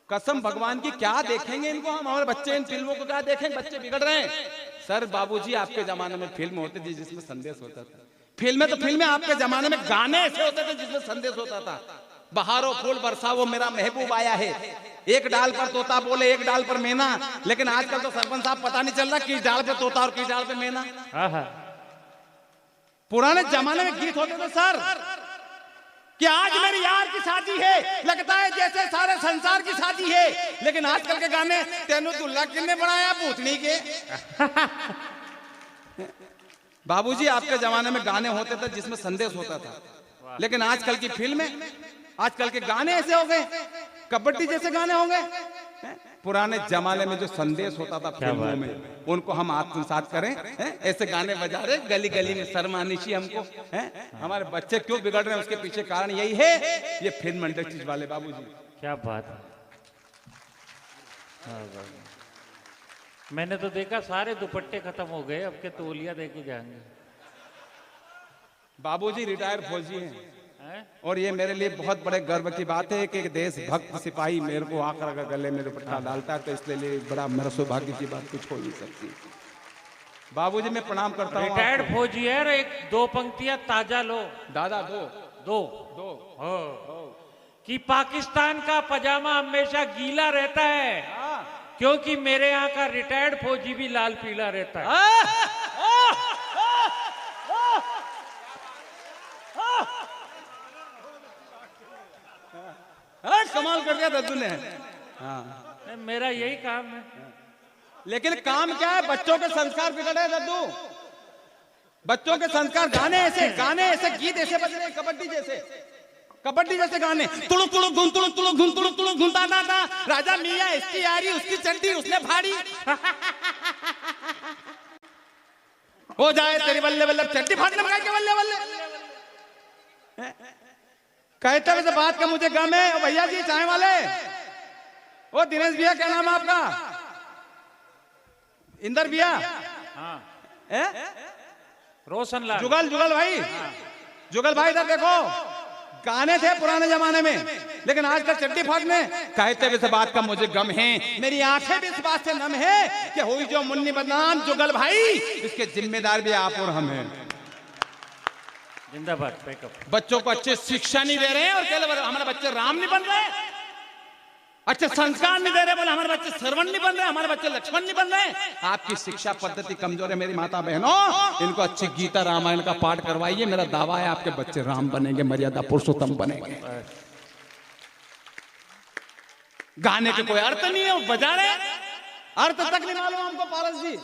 कसम भगवान की क्या देखेंगे इनको हम, हमारे बच्चे इन फिल्मों को क्या देखेंगे, बच्चे बिगड़ रहे हैं। सर बाबूजी आपके जमाने में फिल्म होती थी जिसमें संदेश होता था। फिल्में तो फिल्में, आपके जमाने में गाने ऐसे होते थे जिसमें संदेश होता था। बहारो फूल बरसाओ मेरा महबूब आया है, एक डाल पर तोता बोले एक डाल पर मैना। लेकिन आजकल तो सरपंच साहब पता नहीं चल रहा किस डाल पे तोता और किस डाल पे मैना। पुराने जमाने में गीत होते थे सर कि आज मेरी यार की शादी है, लगता है जैसे सारे संसार की शादी है। लेकिन आजकल के गाने तेनू दुल्ला किन्ने बनाया भूतनी के। बाबूजी आपके जमाने में गाने होते थे जिसमें संदेश होता था, लेकिन आजकल की फिल्में, आजकल के गाने ऐसे हो गए, कबड्डी जैसे गाने हो गए। पुराने जमाने में जो संदेश होता था फिल्मों में, उनको हम आत्मसात करें। ऐसे गाने बजा रहे गली गली में, शर्मानिशी हमको है। हमारे बच्चे क्यों बिगड़ रहे हैं उसके पीछे कारण यही है, ये फिल्म इंडस्ट्रीज वाले बाबूजी। क्या बात है। मैंने तो देखा सारे दुपट्टे खत्म हो गए, अब के तौलिया दे के जाएंगे। बाबूजी रिटायर्ड फौजी हैं और ये मेरे लिए बहुत बड़े गर्व की बात है कि एक देशभक्त सिपाही मेरे को आकर अगर गले में दुपट्टा डालता है तो इसलिए बड़ा मेरा सौभाग्य की बात कुछ हो नहीं सकती। बाबूजी मैं प्रणाम करता हूँ। रिटायर्ड फौजी है, एक दो पंक्तियां ताजा लो दादा। दो कि पाकिस्तान का पजामा हमेशा गीला रहता है, क्योंकि मेरे यहाँ का रिटायर्ड फौजी भी लाल पीला रहता है। कमाल कर दिया दद्दू ने। मेरा यही काम है। लेकिन काम क्या है, बच्चों के संस्कार बिगड़े दद्दू, बच्चों के संस्कार। गाने ऐसे गीत ऐसे बज रहे, कबड्डी जैसे गाने। तुड़ुक तुड़ुक धुन तुड़ुक तुड़ुक धुन तुड़ुक तुड़ुक धुन ता राजा मियां इसकी यारी उसकी चड्डी उसने फाड़ी। हो जाए तेरी बल्ले बल्ले चड्डी फाड़ने में के बल्ले बल्ले। कहते वैसे बात का मुझे गम है। भैया जी चाय वाले, ओ दिनेश भैया, क्या नाम है आपका? इंदर भैया, रोशन लाल, जुगल भाई, जुगल भाई इधर देखो। गाने थे पुराने जमाने में, लेकिन आजकल चड्डी फाड़ने। कहते वैसे बात का मुझे गम है, मेरी आंखें भी इस बात से नम है कि हुई जो मुन्नी बदनाम जुगल भाई, इसके जिम्मेदार भी आप और हम हैं। जिंदाबाद। बैकअप। बच्चों को अच्छे शिक्षा नहीं दे रहे हैं और कह रहे हमारे बच्चे राम नहीं बन रहे, अच्छे संस्कार नहीं दे रहे, बोले हमारे बच्चे श्रवण नहीं बन रहे, हमारे बच्चे लक्ष्मण नहीं बन रहे। आपकी शिक्षा पद्धति कमजोर है मेरी माता बहनों, इनको अच्छी गीता रामायण का पाठ करवाइए। मेरा दावा है आपके बच्चे राम बनेंगे, मर्यादा पुरुषोत्तम बनेंगे। गाने के कोई अर्थ नहीं है, वो बजा रहे, अर्थ तक नहीं मालूम हमको पारस जी,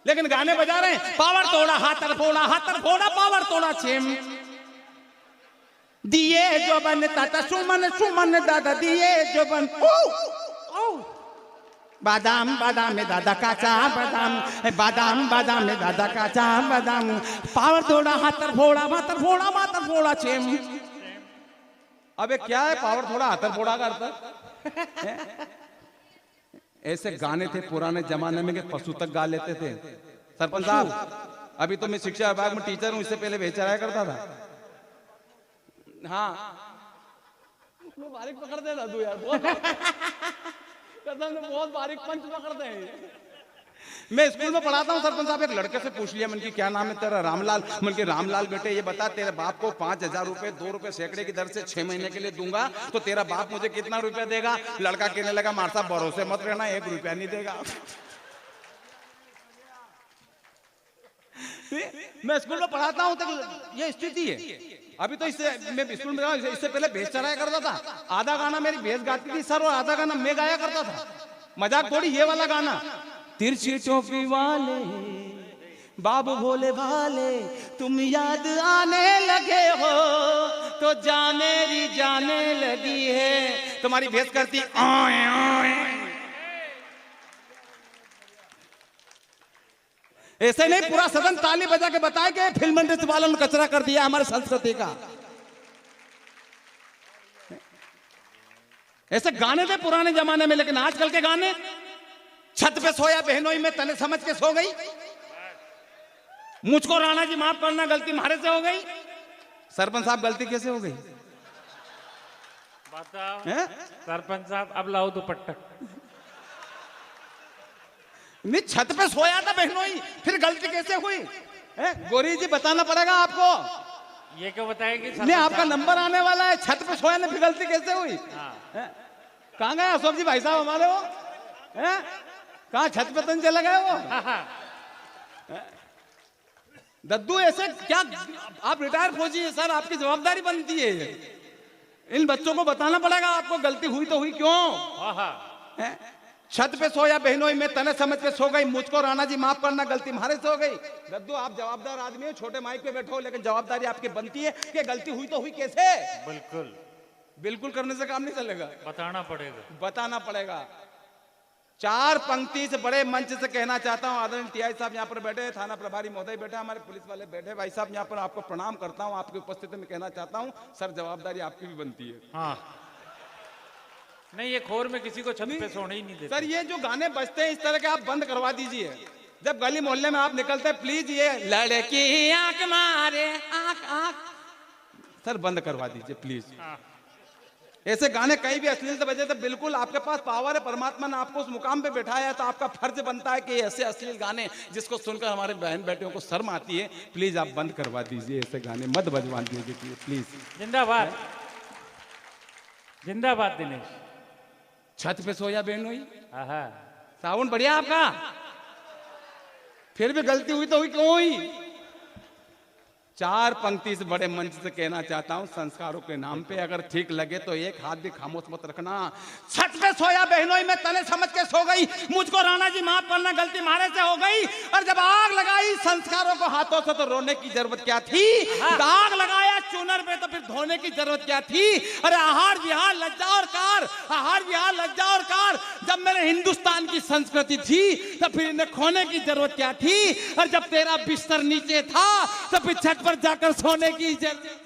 लेकिन गाने बजा रहे हैं। पावर तोड़ा हाथर फोड़ा पावर तोड़ा छेम दिए जो बन ताता सुमन दादा दिए जो बन बादाम में दादा काचा बादाम में दादा काचा बादाम। पावर तोड़ा हाथर फोड़ा छेम। अबे क्या है पावर थोड़ा हाथर फोड़ा का अर्थ? ऐसे गाने थे पुराने जमाने में कि पशु तक गा लेते थे। सरपंच साहब, अभी तो मैं शिक्षा विभाग में टीचर हूं, इससे पहले बेचा रहा करता था। हाँ बारीक पकड़ते दादू यार, बहुत बारीक पंच पकड़ते हैं। मैं स्कूल में पढ़ाता हूँ सरपंच साहब, एक लड़के से पूछ लिया मन की क्या नाम है तेरा? रामलाल। मन के रामलाल बेटे ये बता, तेरे बाप को 5,000 रुपए 2 रुपए सैकड़े की दर से 6 महीने के लिए दूंगा, तो तेरा बाप मुझे कितना रुपया देगा? लड़का कहने लगा मार साहब भरोसे मत रहना, 1 रुपया नहीं देगा। मैं स्कूल में पढ़ाता हूँ तो ये स्थिति है। अभी तो इससे मैं स्कूल में, इससे पहले भेज चलाया करता था। आधा गाना मेरी भेज गाती थी सर और आधा गाना मैं गाया करता था। मजाक थोड़ी, ये वाला गाना। तिरछी टोपी वाले बाबू भोले भाले तुम याद आने लगे हो तो जा मेरी जाने लगी है। तुम्हारी भेस करती आए आए। ऐसे नहीं, पूरा सदन ताली बजा के बताए कि फिल्म इंडस्ट्री वालों ने कचरा कर दिया हमारे संस्कृति का। ऐसे गाने थे पुराने जमाने में, लेकिन आजकल के गाने, छत पे सोया बहनोई में तने समझ के सो गई, मुझको राणा जी माफ करना गलती मारे से हो गई। सरपंच साहब गलती कैसे हो गई? बताओ हैं? सरपंच साहब, अब लाओ दुपट्टा। नहीं, छत पे सोया था बहनोई, फिर गलती कैसे हुई? गोरी जी बताना पड़ेगा आपको। ये क्यों बताएगी? नहीं, आपका नंबर आने वाला है। छत पे सोया ने फिर गलती कैसे हुई? कहाँ गए अशोक जी भाई साहब हमारे? वो कहाँ छत पे तो नहीं चले गए वो? दद्दू ऐसे क्या? आप रिटायर फौजी है सर, आपकी जवाबदारी बनती है। इन बच्चों को बताना पड़ेगा आपको, गलती हुई तो हुई क्यों? छत पे सोया बहनोई में तने समझ के सो गई, मुझको राणा जी माफ करना गलती मारे से हो गई। दद्दू आप जवाबदार आदमी हो, छोटे माइक पे बैठो, लेकिन जवाबदारी आपकी बनती है कि गलती हुई तो हुई कैसे? बिल्कुल बिल्कुल करने से काम नहीं चलेगा, बताना पड़ेगा। बताना पड़ेगा। 4 पंक्ति से बड़े मंच से कहना चाहता हूं, आदरणीय टीआई साहब यहाँ पर बैठे, थाना प्रभारी महोदय बैठे, हमारे पुलिस वाले बैठे, भाई साहब यहाँ पर आपको प्रणाम करता हूं, आपकी उपस्थिति में कहना चाहता हूं सर, जवाबदारी आपकी भी बनती है। हाँ, नहीं ये खोर में किसी को छत पे सोने ही नहीं देते। सर ये जो गाने बजते हैं इस तरह के आप बंद करवा दीजिए। जब गली मोहल्ले में आप निकलते हैं, प्लीज ये लड़की आंख मारे आंख आंख, सर बंद करवा दीजिए प्लीज। ऐसे गाने कहीं भी अश्लील से बजे तो बिल्कुल आपके पास पावर है, परमात्मा ने आपको उस मुकाम पे बिठाया है, तो आपका फर्ज बनता है कि ऐसे अश्लील गाने जिसको सुनकर हमारे बहन बेटियों को शर्म आती है, प्लीज आप बंद करवा दीजिए। ऐसे गाने मत बजवा दीजिए प्लीज। जिंदाबाद, जिंदाबाद दिनेश। छत पे सोया बहनोई, आहा, साउंड बढ़िया आपका, फिर भी गलती हुई तो हुई क्यों हुई? 4 पंक्ति से बड़े मंच से कहना चाहता हूं, संस्कारों के नाम पे अगर ठीक लगे तो एक हाथ भी खामोश मत रखना। छत पे सोया बहनोई में तने समझ के सो गई, मुझको राणा जी माफ करना गलती मारे से हो गई। और जब आग लगाई संस्कारों को हाथों से तो रोने की जरूरत क्या थी? आग लगाया चूनर पे तो फिर धोने की जरूरत क्या थी? अरे आहार विहार लज्जा और कार, आहार विहार लज्जा और कार, जब मेरे हिंदुस्तान की संस्कृति थी तो फिर इन्हें खोने की जरूरत क्या थी? और जब तेरा बिस्तर नीचे था तो फिर छत पर जाकर सोने की जरूरत